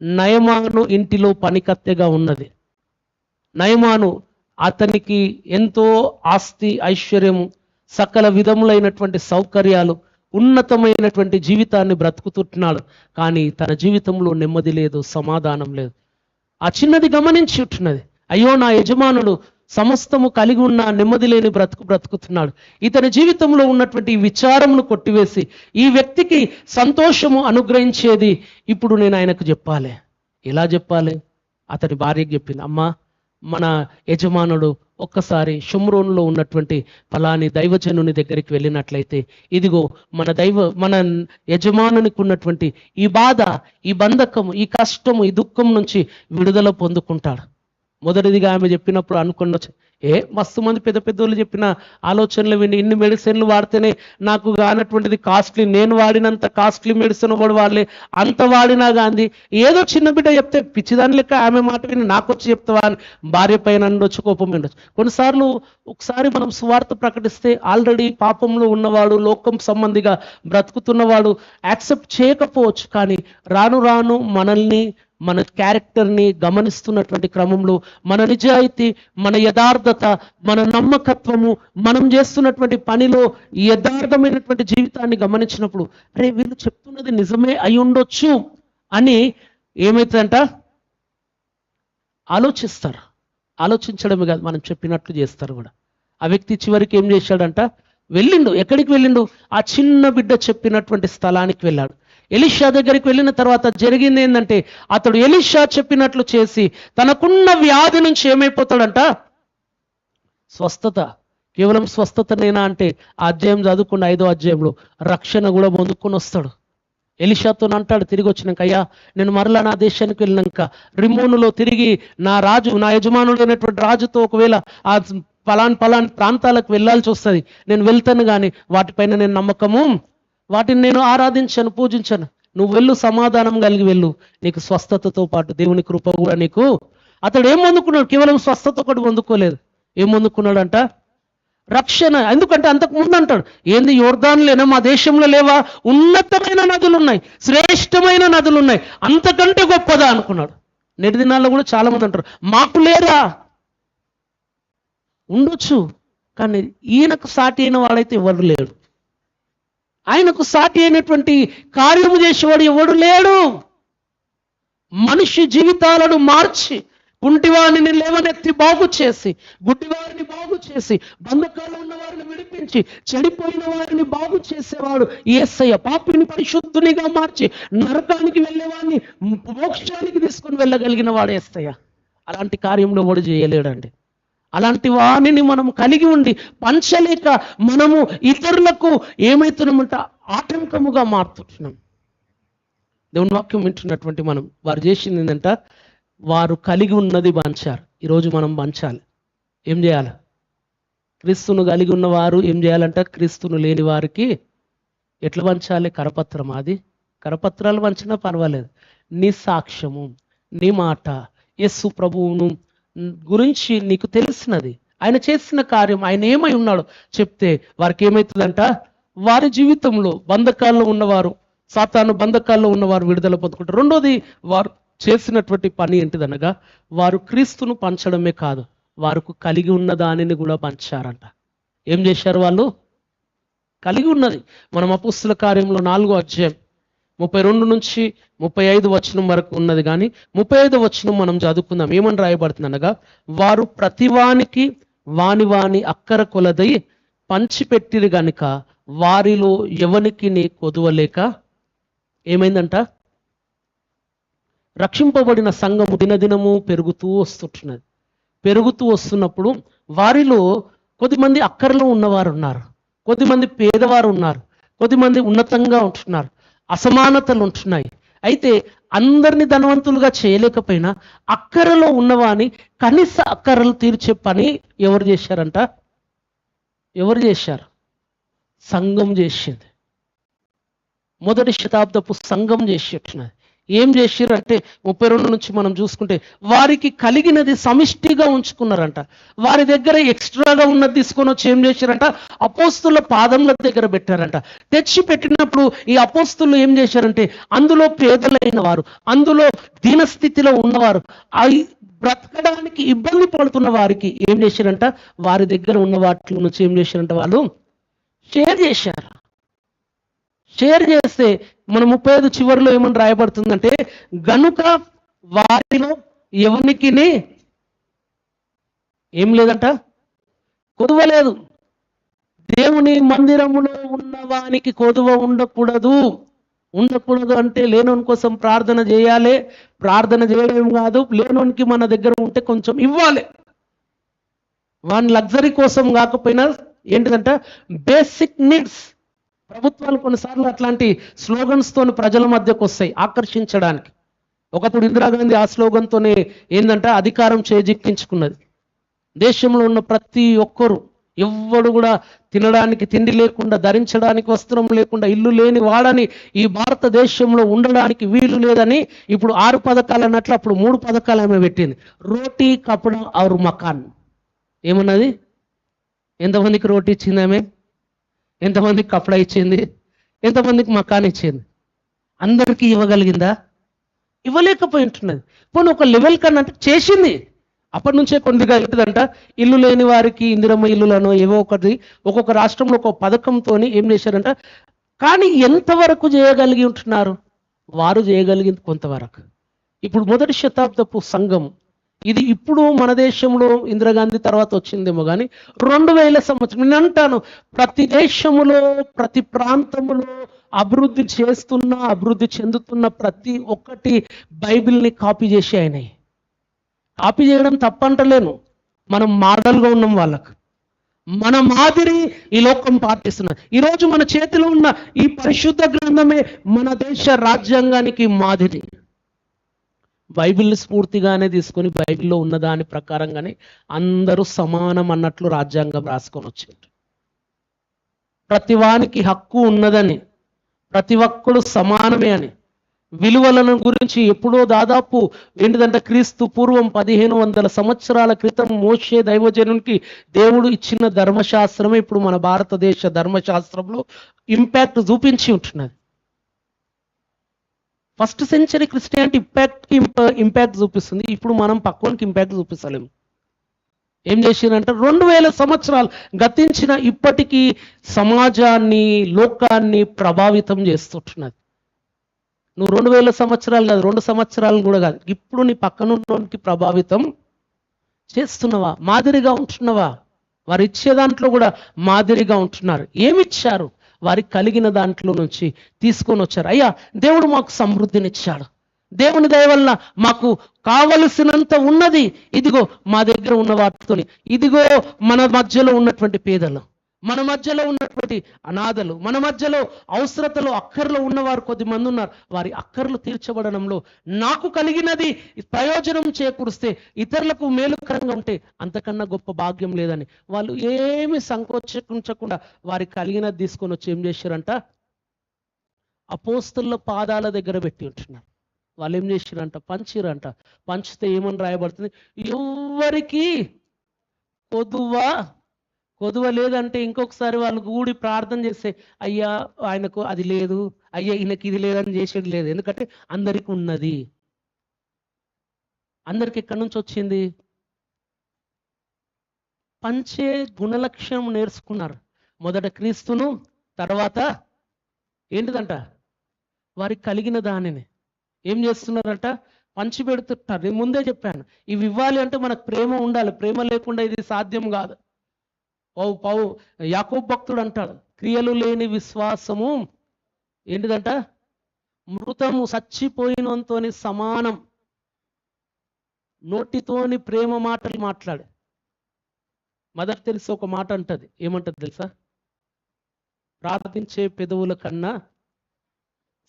నయమాను ఇంటిలో పనికత్తెగా ఉన్నది. నయమాను అతనికి ఎంతో ఆస్తి, ఐశ్వర్యము, సకల విధములైనటువంటి సౌకర్యాలు, ఉన్నతమైనటువంటి జీవితాన్ని బ్రతుకుతున్నాడు. కానీ తన జీవితంలో నెమ్మది లేదు, సమాధానం లేదు. ఆ చిన్నది గమనించి ఉంటున్నది, అయ్యో నా యజమానుడు సమస్తము కలిగి ఉన్న నెమ్మది లేని బ్రతుకుతున్నాడు. ఇతని జీవితంలో ఉన్నటువంటి ఈ విచారమును కొట్టివేసి ఈ వ్యక్తికి సంతోషము అనుగ్రహించేది ఇప్పుడు నేను ఆయనకు చెప్పాలి. ఎలా చెప్పాలి? అతని భార్యకి చెప్పింది, అమ్మా మన యజమానుడు ఒక్కసారి షుమ్రోన్లో ఉన్నటువంటి ఫలాని దైవజనుని దగ్గరికి వెళ్ళినట్లయితే ఇదిగో మన యజమానునికి ఉన్నటువంటి ఈ బాధ, ఈ బంధకము, ఈ కష్టము, ఈ దుఃఖం నుంచి విడుదల పొందుకుంటాడు. మొదటిదిగా ఆమె చెప్పినప్పుడు అనుకున్న మస్తు మంది పెద్ద పెద్దోళ్ళు చెప్పిన ఆలోచనలు విని ఇన్ని మెడిసిన్లు వాడితేనే నాకు కానటువంటిది కాస్ట్లీ, నేను వాడినంత కాస్ట్లీ మెడిసిన్ కూడా వాడలే, అంత వాడినా గాంధీ ఏదో చిన్న బిడ్డ చెప్తే పిచ్చిదాని లెక్క ఆమె మాట విని నాకు వచ్చి చెప్తావా అని భార్య పైన ఉండొచ్చు, కోపం ఉండొచ్చు. కొన్నిసార్లు ఒకసారి మనం సువార్త ప్రకటిస్తే ఆల్రెడీ పాపంలో ఉన్నవాడు, లోకం సంబంధిగా బ్రతుకుతున్నవాడు యాక్సెప్ట్ చేయకపోవచ్చు. కానీ రాను రాను మనల్ని, మన క్యారెక్టర్ని గమనిస్తున్నటువంటి క్రమంలో మన నిజాయితీ, మన యథార్థత, మన నమ్మకత్వము, మనం చేస్తున్నటువంటి పనిలో యథార్థమైనటువంటి జీవితాన్ని గమనించినప్పుడు అరే వీళ్ళు చెప్తున్నది నిజమే అయి ఉండొచ్చు అని ఏమైతుందంట ఆలోచిస్తారు. ఆలోచించడమే కాదు, మనం చెప్పినట్లు చేస్తారు కూడా. ఆ వ్యక్తి చివరికి ఏం చేశాడంట, వెళ్ళిండు. ఎక్కడికి వెళ్ళిండు? ఆ చిన్న బిడ్డ చెప్పినటువంటి స్థలానికి వెళ్ళాడు. ఎలీషా దగ్గరికి వెళ్ళిన తర్వాత జరిగింది ఏంటంటే అతడు ఎలీషా చెప్పినట్లు చేసి తనకున్న వ్యాధి నుంచి ఏమైపోతాడంట, స్వస్థత. కేవలం స్వస్థతనేనా అంటే ఆ అధ్యాయం చదువుకున్న 5వ అధ్యాయంలో రక్షణ కూడా పొందుకొని వస్తాడు. ఎలీషాతో అంటాడు తిరిగి వచ్చినాక, అయ్యా నేను మరలా నా దేశానికి వెళ్ళినాక రిమోనులో తిరిగి నా యజమానుడు అయినటువంటి రాజుతో ఒకవేళ ఆ పలాన్ ప్రాంతాలకు వెళ్ళాల్సి వస్తుంది, నేను వెళ్తాను కానీ వాటిపైన నేను నమ్మకము, వాటిని నేను ఆరాధించను, పూజించను. నువ్వు వెళ్ళు, సమాధానం కలిగి వెళ్ళు, నీకు స్వస్థతతో పాటు దేవుని కృప కూడా నీకు. అతడు ఏం పొందుకున్నాడు? కేవలం స్వస్థత ఒకటి పొందుకోలేదు. ఏం పొందుకున్నాడంట? రక్షణ. ఎందుకంటే అంతకు ముందు అంటాడు, ఏంది యోర్దానులేనా మా దేశంలో లేవా? ఉన్నతమైన నదులు ఉన్నాయి, శ్రేష్టమైన నదులు ఉన్నాయి, అంతకంటే గొప్పదా అనుకున్నాడు. నేటి దినాల్లో కూడా చాలా మంది అంటారు మాకు లేరా, ఉండొచ్చు, కానీ ఈయనకు సాటి అయిన వాడైతే ఎవరు లేడు. ఆయనకు సాటి అయినటువంటి కార్యము చేసేవాడు ఎవడు లేడు. మనిషి జీవితాలను మార్చి కుంటివారిని లేవనెత్తి బాగు చేసి, గుడ్డివారిని బాగు చేసి, బంధకాల్లో ఉన్న వారిని విడిపించి, చెడిపోయిన వారిని బాగు చేసేవాడు యేసయ్య. పాపిని పరిశుద్ధునిగా మార్చి నరకానికి వెళ్ళేవాడిని మోక్షానికి తీసుకుని వెళ్ళగలిగిన వాడు యేసయ్య. అలాంటి కార్యంలో వాడు చేయలేడండి. అలాంటి వాణిని మనం కలిగి ఉండి పంచలేక మనము ఇతరులకు ఏమైతున్నామంట ఆటంకముగా మారుతున్నాం. దేవుని వాక్యం వింటున్నటువంటి మనం వారు చేసింది ఏంటంట, వారు కలిగి ఉన్నది పంచారు. ఈరోజు మనం పంచాలి. ఏం చేయాలి? క్రీస్తును కలిగి ఉన్న వారు ఏం చేయాలంట, క్రీస్తును లేని వారికి ఎట్లా పంచాలి? కరపత్రం. అది కరపత్రాలు పంచినా పర్వాలేదు, నీ సాక్ష్యము, నీ మాట, యేసు ప్రభువును గురించి నీకు తెలిసినది, ఆయన చేసిన కార్యం, ఆయన ఏమై ఉన్నాడో చెప్తే వారికి ఏమవుతుందంట, వారి జీవితంలో బంధకాల్లో ఉన్నవారు, సాతాను బంధకాల్లో ఉన్నవారు విడుదల పొందుకుంటారు. రెండోది, వారు చేసినటువంటి పని ఏంటిదనగా వారు క్రీస్తును పంచడమే కాదు, వారికి కలిగి ఉన్న దానిని కూడా పంచారంట. ఏం చేశారు వాళ్ళు? కలిగి ఉన్నది. మనం అపోస్తల కార్యంలో 4వ అధ్యాయం 32 నుంచి 35 వచనం వరకు ఉన్నది. కానీ 35వ వచనం మనం చదువుకుందాం. ఏమని రాయబడుతుంది అనగా, వారు ప్రతివానికి వాని అక్కర కొలదై పంచిపెట్టిరు గనుక వారిలో ఎవనికి నీ కొదువలేక ఏమైందంట, రక్షింపబడిన సంఘము దినదినము పెరుగుతూ వస్తున్నది. పెరుగుతూ వస్తున్నప్పుడు వారిలో కొద్దిమంది అక్కరలో ఉన్నవారు ఉన్నారు, కొద్దిమంది పేదవారు ఉన్నారు, కొద్దిమంది ఉన్నతంగా ఉంటున్నారు, అసమానతలు ఉంటున్నాయి. అయితే అందరినీ ధనవంతులుగా చేయలేకపోయినా అక్కరలో ఉన్నవాని కనీస అక్కరలు తీర్చే పని ఎవరు చేశారంట? ఎవరు చేశారు? సంఘం చేసింది. మొదటి శతాబ్దపు సంఘం చేసేట్టున్నది. ఏం చేసిరంటే 32 నుంచి మనం చూసుకుంటే వారికి కలిగినది సమిష్టిగా ఉంచుకున్నారంట. వారి దగ్గర ఎక్స్ట్రాగా ఉన్నది తీసుకొని వచ్చి ఏం చేశారంట, అపోస్తుల పాదముల దగ్గర పెట్టారంట. తెచ్చి పెట్టినప్పుడు ఈ అపోస్తులు ఏం చేశారంటే అందులో పేదలైన వారు, అందులో దీనస్థితిలో ఉన్నవారు, అవి బ్రతకడానికి ఇబ్బంది పడుతున్న వారికి ఏం చేశారంట, వారి దగ్గర ఉన్న వాటి నుంచి ఏం చేశారంట, వాళ్ళు షేర్ చేశారు. షేర్ చేస్తే మన 35 చివరిలో ఏమని రాయబడుతుందంటే, గనుక వారిలో ఎవరికి ఏం లేదంట, కొదువ లేదు. దేవుని మందిరములో ఉన్న వానికి కొదువ ఉండకూడదు. ఉండకూడదు అంటే లేనోని కోసం ప్రార్థన చేయాలి. ప్రార్థన చేయడం కాదు, లేనోనికి మన దగ్గర ఉంటే కొంచెం ఇవ్వాలి. వాని లగ్జరీ కోసం కాకపోయినా ఏంటిదంట, బేసిక్ నీడ్స్. ప్రభుత్వాలు కొన్నిసార్లు అట్లాంటి స్లోగన్స్ తోని ప్రజల మధ్యకు వస్తాయి ఆకర్షించడానికి. ఒకప్పుడు ఇందిరాగాంధీ ఆ స్లోగన్తోనే ఏంటంటే అధికారం చేజిక్కించుకున్నది. దేశంలో ఉన్న ప్రతి ఒక్కరు, ఎవ్వడు కూడా తినడానికి తిండి లేకుండా, ధరించడానికి వస్త్రం లేకుండా, ఇల్లు లేని వాడని ఈ భారతదేశంలో ఉండడానికి వీలు లేదని ఇప్పుడు 6 పథకాలు అన్నట్లు అప్పుడు 3 పథకాలు ఆమె పెట్టింది. రోటీ కపడా ఔర్ మకాన్. ఏమన్నది? ఎంతమందికి రోటీ ఇచ్చింది ఆమె? ఎంతమందికి కపడా ఇచ్చింది? ఎంతమందికి మకాన్ ఇచ్చింది? అందరికీ ఇవ్వగలిగిందా? ఇవ్వలేకపోయి ఉంటున్నది. పోనీ ఒక లెవెల్ కన్నా అంటే చేసింది. అప్పటి నుంచే కొద్దిగా ఏంటిదంట, ఇల్లు లేని వారికి ఇందిరమ్మ ఇల్లులను ఏవో ఒకటి ఒక్కొక్క రాష్ట్రంలో ఒక పథకంతో ఏం చేశారంట. కానీ ఎంతవరకు చేయగలిగి ఉంటున్నారు? వారు చేయగలిగింది కొంతవరకు. ఇప్పుడు మొదటి శతాబ్దపు సంఘం ఇది ఇప్పుడు మన దేశంలో ఇందిరాగాంధీ తర్వాత వచ్చిందేమో కానీ 2000 సంవత్సరం నేను అంటాను, ప్రతి దేశములో ప్రతి ప్రాంతంలో అభివృద్ధి అభివృద్ధి చెందుతున్న ప్రతి ఒక్కటి బైబిల్ని కాపీ చేసి అయినాయి. కాపీ చేయడం తప్పంటలేను, మనం మోడల్గా ఉన్నాం వాళ్ళకు. మన మాదిరి ఈ లోకం పాటిస్తున్నది. ఈరోజు మన చేతిలో ఉన్న ఈ పరిశుద్ధ గ్రంథమే మన దేశ రాజ్యాంగానికి మాదిరి. బైబిల్ స్ఫూర్తిగానే తీసుకొని బైబిల్లో ఉన్న దాని ప్రకారంగానే అందరూ సమానం అన్నట్లు రాజ్యాంగం రాసుకొని వచ్చారు. ప్రతి వానికి హక్కు ఉన్నదని, ప్రతి ఒక్కడు సమానమే అని, విలువలను గురించి ఎప్పుడో దాదాపు ఏంటిదంటే క్రీస్తు పూర్వం 1500 సంవత్సరాల క్రితం మోషే దైవజనునికి దేవుడు ఇచ్చిన ధర్మశాస్త్రమే ఇప్పుడు మన భారతదేశ ధర్మశాస్త్రంలో ఇంపాక్ట్ చూపించి ఉంటున్నది. ఫస్ట్ సెంచరీ క్రిస్టియానిటీ ఇంపాక్ట్ చూపిస్తుంది. ఇప్పుడు మనం పక్కనికి ఇంపాక్ట్ చూపిస్తలేము. ఏం చేసిందంటే 2000 సంవత్సరాలు గతించిన ఇప్పటికీ సమాజాన్ని, లోకాన్ని ప్రభావితం చేస్తుంటున్నది. నువ్వు 2000 సంవత్సరాలు కాదు, 2 సంవత్సరాలు కూడా కాదు, ఇప్పుడు నీ పక్కనున్నోనికి ప్రభావితం చేస్తున్నావా? మాదిరిగా ఉంటున్నావా? వారు ఇచ్చే దాంట్లో కూడా మాదిరిగా ఉంటున్నారు. ఏమిచ్చారు? వారికి కలిగిన దాంట్లో నుంచి తీసుకొని వచ్చారు. అయ్యా, దేవుడు మాకు సమృద్ధినిచ్చాడు, దేవుని దయ వలన మాకు కావలసినంత ఉన్నది, ఇదిగో మా దగ్గర ఉన్న వాటితో, ఇదిగో మన మధ్యలో ఉన్నటువంటి పేదలు, మన మధ్యలో ఉన్నటువంటి అనాథలు, మన మధ్యలో అవసరతలో అక్కర్లో ఉన్నవారు కొద్దిమంది ఉన్నారు. వారి అక్కర్లు తీర్చబడడంలో నాకు కలిగినది ప్రయోజనం చేకూరిస్తే, ఇతరులకు మేలుకరంగా ఉంటే అంతకన్నా గొప్ప భాగ్యం లేదని వాళ్ళు ఏమి సంకోచించకుండా వారికి కలిగినది తీసుకొని వచ్చి ఏం చేశారంట, అపోస్తలుల పాదాల దగ్గర పెట్టి ఉంటున్నారు. వాళ్ళు ఏం చేశారంట, పంచిరంట. పంచితే ఏమని రాయబడుతుంది? ఎవరికి కొదువ లేదంటే ఇంకొకసారి వాళ్ళు కూడి ప్రార్థన చేస్తే, అయ్యా ఆయనకు అది లేదు, అయ్యా ఈయనకి ఇది లేదని చేసేది లేదు. ఎందుకంటే అందరికి ఉన్నది. అందరికి ఎక్కడి నుంచి వచ్చింది? పంచే గుణలక్షణం నేర్చుకున్నారు. మొదట క్రీస్తును, తర్వాత ఏంటిదంట, వారికి కలిగిన దానిని ఏం చేస్తున్నారంట, పంచి పెడుతుంటారు. నేను ముందే చెప్పాను, ఇవి ఇవ్వాలి అంటే మనకు ప్రేమ ఉండాలి. ప్రేమ లేకుండా ఇది సాధ్యం కాదు. యాకోబు భక్తుడు అంటాడు, క్రియలు లేని విశ్వాసము ఏంటిదంట, మృతము, చచ్చిపోయినంతోని సమానం. నోటితోని ప్రేమ మాటలు మాట్లాడే మదర్ తెలిసి ఒక మాట అంటది. ఏమంటది తెలుసా? ప్రార్థించే పెదవుల కన్నా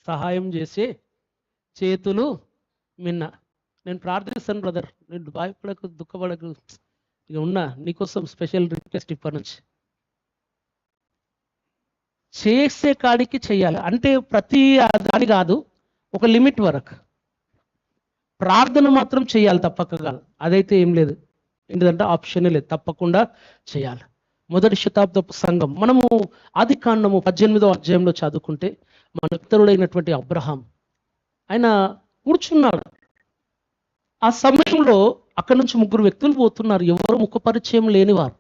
సహాయం చేసే చేతులు మిన్న. నేను ప్రార్థిస్తాను బ్రదర్, నేను భయపడకు, దుఃఖపడకు, ఇక ఉన్నా, నీకోసం స్పెషల్ రిక్వెస్ట్ ఇప్పటి నుంచి. చేసే కాడికి చెయ్యాలి. అంటే ప్రతి దాని కాదు, ఒక లిమిట్ వరకు ప్రార్థన మాత్రం చేయాలి, తప్పక కాదు. అదైతే ఏం లేదు, ఏంటిదంటే ఆప్షనే లేదు, తప్పకుండా చేయాలి. మొదటి శతాబ్దపు సంఘం మనము ఆదికాండము 18వ అధ్యాయంలో చదువుకుంటే, మన పితరుడైనటువంటి అబ్రహాం ఆయన కూర్చున్నాడు. ఆ సమయంలో అక్కడి నుంచి 3 వ్యక్తులు పోతున్నారు. ఎవరు ముఖ పరిచయం లేనివారు,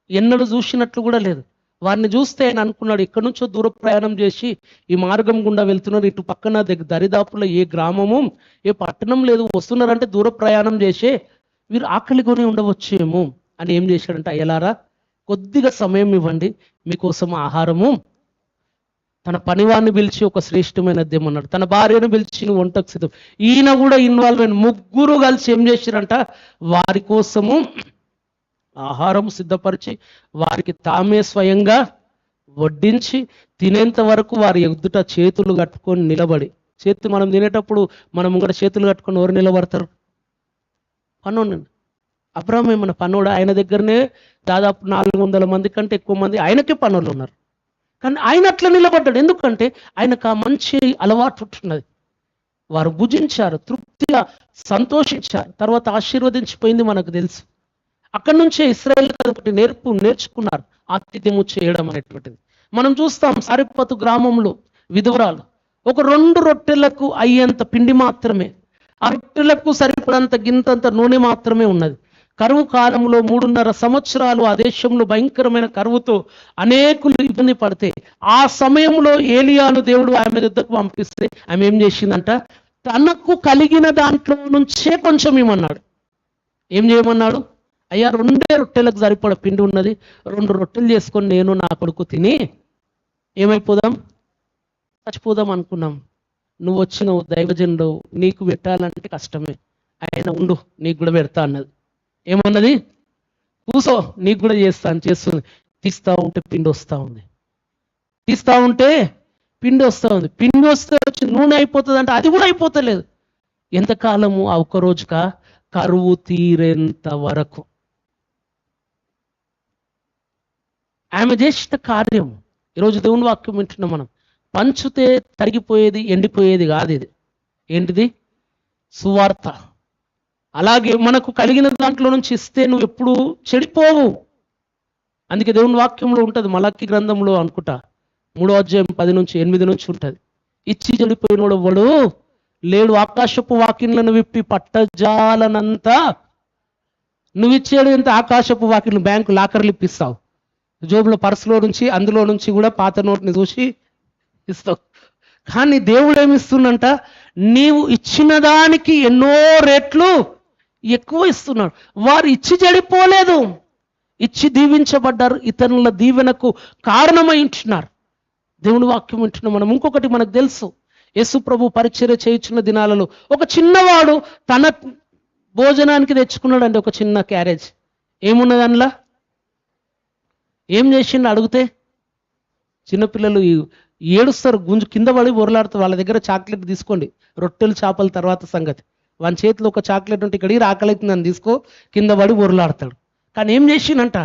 ఎన్నడూ చూసినట్లు కూడా లేదు. వారిని చూస్తే ఆయన అనుకున్నాడు, ఎక్కడి నుంచో దూర ప్రయాణం చేసి ఈ మార్గం గుండా వెళ్తున్నారు, ఇటు పక్కన దరిదాపులో ఏ గ్రామము ఏ పట్టణం లేదు, వస్తున్నారంటే దూర ప్రయాణం చేసే వీరు ఆకలి కొని ఉండవచ్చేమో అని ఏం చేశాడంటే, అయ్యలారా కొద్దిగా సమయం ఇవ్వండి, మీకోసం ఆహారము. తన పనివాడిని పిలిచి ఒక శ్రేష్టమైన దేమన్నాడు, తన భార్యను పిలిచి నువ్వు వంటకు సిద్ధం. ఈయన కూడా ఇన్వాల్వ్ అయిన 3 కలిసి ఏం చేశారంట, వారి కోసము ఆహారం సిద్ధపరిచి వారికి తామే స్వయంగా వడ్డించి తినేంత వరకు వారి ఎదుట చేతులు కట్టుకొని నిలబడి చేతి మనం తినేటప్పుడు మనం కూడా చేతులు కట్టుకొని ఎవరు నిలబడతారు? పన్నోడు. అబ్రాహాం ఏమన్నా పన్నోడా? ఆయన దగ్గరనే దాదాపు 400 మంది కంటే ఎక్కువ మంది ఆయనకే పన్నోళ్ళు ఉన్నారు. కానీ ఆయన అట్లా నిలబడ్డాడు. ఎందుకంటే ఆయనకు ఆ మంచి అలవాటు ఉన్నది. వారు భుజించారు, తృప్తిగా సంతోషించారు, తర్వాత ఆశీర్వదించిపోయింది మనకు తెలుసు. అక్కడి నుంచే ఇశ్రాయేల్ ఒకటి నేర్చుకున్నారు ఆతిథ్యము చేయడం అనేటువంటిది. మనం చూస్తాం సారెపతు గ్రామంలో విధవరాలు ఒక 2 రొట్టెలకు అయ్యేంత పిండి మాత్రమే, ఆ రొట్టెలకు సరిపడంత గింతంత నూనె మాత్రమే ఉన్నది. కరువు కాలంలో 3.5 సంవత్సరాలు ఆ దేశంలో భయంకరమైన కరువుతో అనేకులు ఇబ్బంది పడితే ఆ సమయంలో ఏలియాను దేవుడు ఆమె వద్దకు పంపిస్తే ఆమె ఏం చేసిందంట? తనకు కలిగిన దాంట్లో నుంచే కొంచెం ఏమన్నాడు. ఏం చేయమన్నాడు? అయ్యా 2 రొట్టెలకు సరిపడ పిండి ఉన్నది, 2 రొట్టెలు చేసుకొని నేను నా కొడుకు తిని ఏమైపోదాం, చచ్చిపోదాం అనుకున్నాం. నువ్వు వచ్చినావు దైవజనుడు, నీకు పెట్టాలంటే కష్టమే, ఆయన ఉండు నీకు కూడా పెడతా అన్నది. ఏమన్నది? కూసో నీకు కూడా చేస్తాను. చేస్తుంది. తీస్తా ఉంటే పిండి వస్తూ ఉంది, తీస్తా ఉంటే పిండి వస్తూ ఉంది. పిండి వస్తే వచ్చి నూనె అయిపోతుంది అంటే అది కూడా అయిపోతలేదు. ఎంతకాలము? ఆ ఒక్క రోజుక కరువు తీరేంత వరకు ఆమె చేసిన కార్యం. ఈరోజు దేవుని వాక్యం వింటున్నాం మనం. పంచుతే తరిగిపోయేది ఎండిపోయేది కాదు ఇది. ఏంటిది? సువార్త. అలాగే మనకు కలిగిన దాంట్లో నుంచి ఇస్తే నువ్వు ఎప్పుడు చెడిపోవు. అందుకే దేవుని వాక్యంలో ఉంటుంది, మలాకి గ్రంథంలో అనుకుంటా 3వ అధ్యాయం 10-8 నుంచి ఉంటుంది. ఇచ్చి చెడిపోయినోడు ఎవడు లేడు, ఆకాశపు వాకిన్లను విప్పి పట్టజాలనంతా. నువ్వు ఇచ్చేది ఎంత? ఆకాశపు వాకిన్లు, బ్యాంకు లాకర్లు ఇప్పిస్తావు, జోబులో పర్సులో నుంచి అందులో నుంచి కూడా పాత నోట్ని చూసి ఇస్తావు. కానీ దేవుడు ఏమిస్తున్నంట? నీవు ఇచ్చిన దానికి ఎన్నో రెట్లు ఎక్కువ ఇస్తున్నాడు. వారు ఇచ్చి చెడిపోలేదు, ఇచ్చి దీవించబడ్డారు, ఇతరుల దీవెనకు కారణమై ఉంటున్నారు. దేవుని వాక్యం వింటున్నాం మనం. ఇంకొకటి మనకు తెలుసు, యేసు ప్రభు పరిచర్య చేయుచున్న దినాలలో ఒక చిన్నవాడు తన భోజనానికి తెచ్చుకున్నాడండి ఒక చిన్న క్యారేజ్. ఏమున్నది అందులో? ఏం చేసిండు అడిగితే? చిన్నపిల్లలు ఏడుస్తారు, గుంజు కింద పడి బొరలాడుతారు. వాళ్ళ దగ్గర చాక్లెట్ తీసుకోండి, రొట్టెలు చేపల తర్వాత సంగతి. వాని చేతిలో ఒక చాక్లెట్ ఉంటే ఇక్కడికి ఆకలితుందని తీసుకో, కింద పడి బొరలాడతాడు. కానీ ఏం చేసిండంట?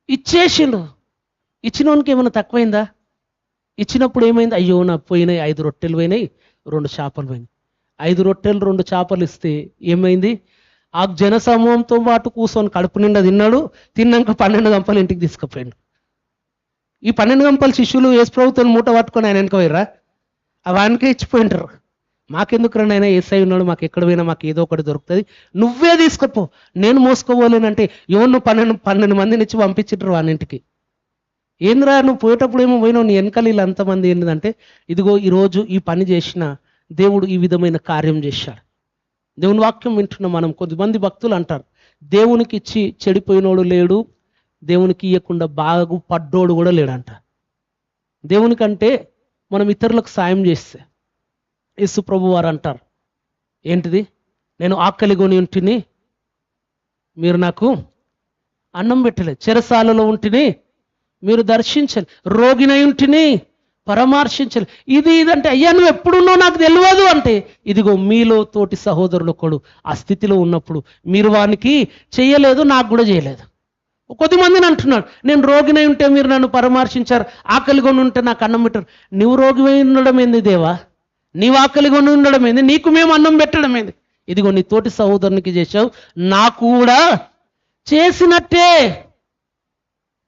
ఇచ్చేసిండు. ఇచ్చినోనికి ఏమైనా తక్కువైందా? ఇచ్చినప్పుడు ఏమైంది? అయ్యో నా పోయినాయి, 5 రొట్టెలు పోయినాయి, 2 చేపలు పోయినాయి. 5 రొట్టెలు 2 చేపలు ఇస్తే ఏమైంది? ఆ జన సమూహంతో పాటు కూర్చొని కడుపు నిండా తిన్నాడు. తిన్నాక 12 గంపలు ఇంటికి తీసుకుపోయాడు. ఈ 12 గంపలు శిష్యులు యేసు ప్రభువుతో మూట పట్టుకొని ఆయన వెనక పోయిర్రా? అవన్కే ఇచ్చిపోయింటారు. మాకెందుకు రండి, ఆయన ఏసై ఉన్నాడు, మాకు ఎక్కడ పోయినా మాకు ఏదో ఒకటి దొరుకుతుంది, నువ్వే తీసుకుపో, నేను మోసుకోపోలేనంటే ఎవరు 12 మందిని ఇచ్చి పంపించారు వానింటికి. ఏంద్రా నువ్వు పోయేటప్పుడు ఏమో పోయినావు, నీ వెనకాల వీళ్ళు అంతమంది ఏంటంటే, ఇదిగో ఈరోజు ఈ పని చేసిన దేవుడు ఈ విధమైన కార్యం చేశాడు. దేవుని వాక్యం వింటున్నాం మనం. కొద్దిమంది భక్తులు అంటారు, దేవునికి ఇచ్చి చెడిపోయినోడు లేడు, దేవునికి ఇవ్వకుండా బాగుపడ్డోడు కూడా లేడంట. దేవునికంటే మనం ఇతరులకు సాయం చేస్తే, యేసు ప్రభు వారు అంటారు ఏంటిది? నేను ఆకలి కొని ఉంటిని, మీరు నాకు అన్నం పెట్టలేదు, చెరసాలలో ఉంటిని, మీరు దర్శించాలి, రోగినై ఉంటిని, పరామర్శించాలి. ఇదంటే అయ్యా నువ్వు ఎప్పుడున్నావు నాకు తెలియదు అంటే, ఇదిగో మీలో తోటి సహోదరులు ఒకడు ఆ స్థితిలో ఉన్నప్పుడు మీరు వానికి చేయలేదు, నాకు కూడా చేయలేదు. కొద్దిమందిని అంటున్నాడు, నేను రోగినై ఉంటే మీరు నన్ను పరామర్శించారు, ఆకలి కొని ఉంటే నాకు అన్నం పెట్టారు. నువ్వు రోగివై ఉండడం ఏంది దేవా? నీవు ఆకలి కొని ఉండడం ఏంది? నీకు మేము అన్నం పెట్టడం ఏంది? ఇదిగో నీ తోటి సహోదరునికి చేశావు, నాకు కూడా చేసినట్టే.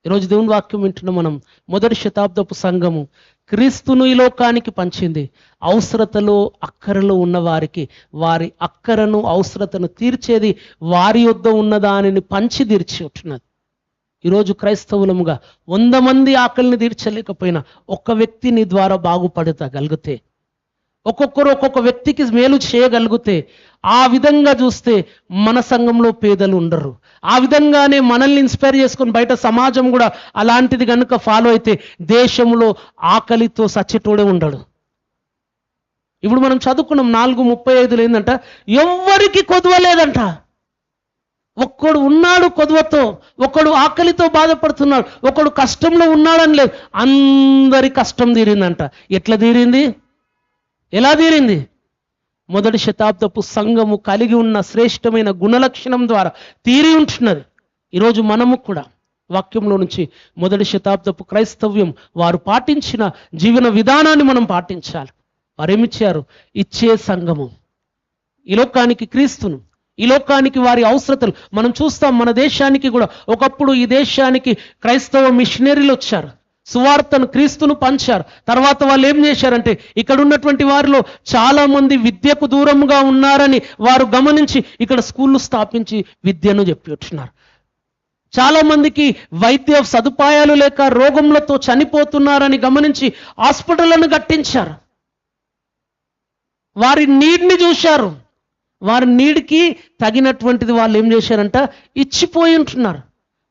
ఈరోజు దేవుని వాక్యం వింటున్నాం మనం. 1వ శతాబ్దపు సంఘము క్రీస్తును ఈ లోకానికి పంచింది. అవసరతలో అక్కరలో ఉన్న వారికి వారి అక్కరను అవసరతను తీర్చేది వారి యొద్ద ఉన్న దానిని పంచి తీర్చి ఉంటున్నది. ఈరోజు క్రైస్తవులముగా 100 మంది ఆకలిని తీర్చలేకపోయినా ఒక్క వ్యక్తి నీ ద్వారా బాగుపడగలిగితే, ఒక్కొక్కరు ఒక్కొక్క వ్యక్తికి మేలు చేయగలిగితే, ఆ విధంగా చూస్తే మన సంఘంలో పేదలు ఉండరు. ఆ విధంగానే మనల్ని ఇన్స్పైర్ చేసుకొని బయట సమాజం కూడా అలాంటిది కనుక ఫాలో అయితే దేశంలో ఆకలితో సచ్చేటోడే ఉండడు. ఇప్పుడు మనం చదువుకున్నాం 4:35 ఏంటంట, ఎవ్వరికి కొదవలేదంట. ఒక్కడు ఉన్నాడు కొదవతో, ఒకడు ఆకలితో బాధపడుతున్నాడు, ఒకడు కష్టంలో ఉన్నాడని లేదు, అందరి కష్టం తీరిందంట. ఎట్లా తీరింది? ఎలా తీరింది? మొదటి శతాబ్దపు సంఘము కలిగి ఉన్న శ్రేష్టమైన గుణలక్షణం ద్వారా తీరి ఉంటున్నది. ఈరోజు మనము కూడా వాక్యంలో నుంచి మొదటి శతాబ్దపు క్రైస్తవ్యం వారు పాటించిన జీవన విధానాన్ని మనం పాటించాలి. వారేమిచ్చారు? ఇచ్చే సంఘము. ఈ లోకానికి క్రీస్తును, ఈ లోకానికి వారి అవసరతలు మనం చూస్తాం. మన దేశానికి కూడా ఒకప్పుడు ఈ దేశానికి క్రైస్తవ మిషనరీలు వచ్చారు, సువార్తను క్రీస్తును పంచారు. తర్వాత వాళ్ళు ఏం చేశారంటే ఇక్కడ ఉన్నటువంటి వారిలో చాలా మంది విద్యకు దూరంగా ఉన్నారని వారు గమనించి ఇక్కడ స్కూళ్ళు స్థాపించి విద్యను చెప్పిస్తున్నారు. చాలా మందికి వైద్య సదుపాయాలు లేక రోగములతో చనిపోతున్నారని గమనించి హాస్పిటళ్లను కట్టించారు. వారి నీడ్ని చూశారు. వారి నీడ్కి తగినటువంటిది వాళ్ళు ఏం చేశారంట? ఇచ్చిపోయి ఉంటున్నారు.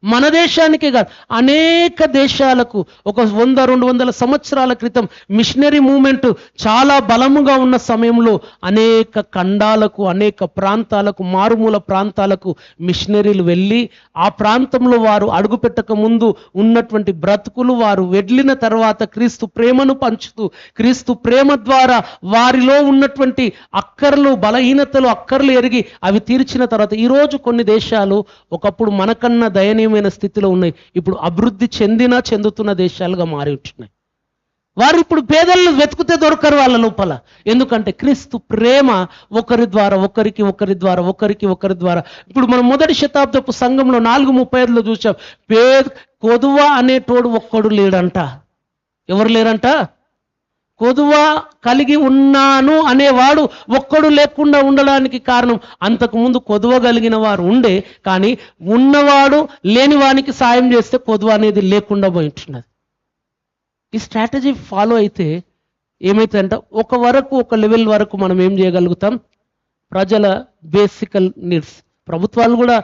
మన దేశానికే కాదు, అనేక దేశాలకు ఒక 100-200 సంవత్సరాల క్రితం మిషనరీ మూమెంట్ చాలా బలముగా ఉన్న సమయంలో అనేక ఖండాలకు, అనేక ప్రాంతాలకు, మారుమూల ప్రాంతాలకు మిషనరీలు వెళ్ళి ఆ ప్రాంతంలో వారు అడుగుపెట్టక ముందు ఉన్నటువంటి బ్రతుకులు వారు వెళ్ళిన తర్వాత క్రీస్తు ప్రేమను పంచుతూ, క్రీస్తు ప్రేమ ద్వారా వారిలో ఉన్నటువంటి అక్కర్లు, బలహీనతలు, అక్కర్లు ఎరిగి అవి తీర్చిన తర్వాత ఈరోజు కొన్ని దేశాలు ఒకప్పుడు మనకన్నా దయనీయమైన స్థితిలో ఉన్నాయి, ఇప్పుడు అభివృద్ధి చెందుతున్న దేశాలుగా మారి ఉంటున్నాయి. వారు ఇప్పుడు పేదలను వెతుకుతే దొరకరు వాళ్ళ లోపల. ఎందుకంటే క్రీస్తు ప్రేమ ఒకరి ద్వారా ఒకరికి, ఒకరి ద్వారా ఒకరికి, ఒకరి ద్వారా. ఇప్పుడు మనం మొదటి శతాబ్దపు సంఘంలో 4:35 చూసాం. కొదువ అనేటోడు ఒక్కడు లేడంట. ఎవరు లేరంట? కొదువ కలిగి ఉన్నాను అనేవాడు ఒక్కడు లేకుండా ఉండడానికి కారణం, అంతకుముందు కొదువ కలిగిన వారు ఉండే, కానీ ఉన్నవాడు లేని వానికి సాయం చేస్తే కొదువ అనేది లేకుండా పోయింటున్నది. ఈ స్ట్రాటజీ ఫాలో అయితే ఏమైతుందంటే ఒక లెవెల్ వరకు మనం ఏం చేయగలుగుతాం? ప్రజల బేసికల్ నీడ్స్, ప్రభుత్వాలు కూడా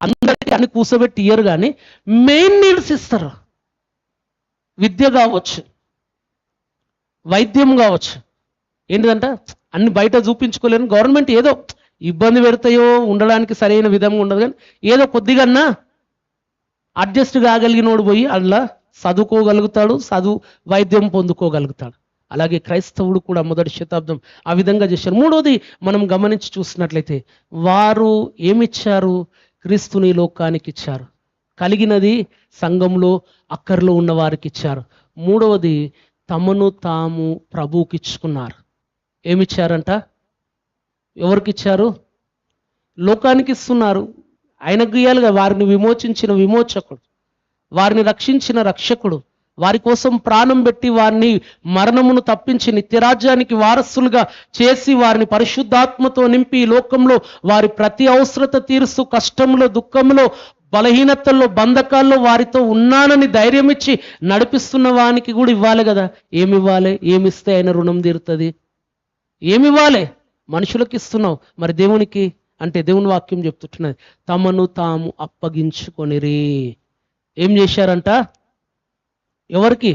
అందరికీ అన్ని కూర్చోబెట్టి ఇయ్యరు, కానీ మెయిన్ నీడ్స్ ఇస్తారు. విద్య కావచ్చు, వైద్యం కావచ్చు. ఏంటిదంట అన్ని బయట చూపించుకోలేను, గవర్నమెంట్ ఏదో ఇబ్బంది పెడతాయో, ఉండడానికి సరైన విధంగా ఉండదు, కానీ ఏదో కొద్దిగా అడ్జస్ట్ కాగలిగినోడు పోయి అలా చదువుకోగలుగుతాడు, వైద్యం పొందుకోగలుగుతాడు. అలాగే క్రైస్తవుడు కూడా మొదటి శతాబ్దం ఆ విధంగా చేశారు. మూడోది మనం గమనించి చూసినట్లయితే వారు ఏమిచ్చారు? క్రీస్తుని లోకానికి ఇచ్చారు. కలిగినది సంఘంలో అక్కర్లో ఉన్న వారికి ఇచ్చారు. మూడవది తమను తాము ప్రభువుకి ఇచ్చుకున్నారు. ఏమిచ్చారంట? ఎవరికి ఇచ్చారు? లోకానికి ఇస్తున్నారు. ఆయనకు ఇయ్యాలిగా. వారిని విమోచించిన విమోచకుడు, వారిని రక్షించిన రక్షకుడు, వారి కోసం ప్రాణం పెట్టి వారిని మరణమును తప్పించి నిత్యరాజ్యానికి వారసులుగా చేసి వారిని పరిశుద్ధాత్మతో నింపి లోకంలో వారి ప్రతి అవసరత తీరుస్తూ, కష్టంలో, దుఃఖంలో, బలహీనతల్లో, బంధకాల్లో వారితో ఉన్నానని ధైర్యం ఇచ్చి నడిపిస్తున్న వానికి కూడా ఇవ్వాలి కదా. ఏమివ్వాలి? ఏమిస్తే ఆయన రుణం తీరుతుంది? ఏమివ్వాలి? మనుషులకు ఇస్తున్నావు, మరి దేవునికి అంటే దేవుని వాక్యం చెప్తున్నది, తమను తాము అప్పగించుకొనిరి. ఏం చేశారంట? ఎవరికి?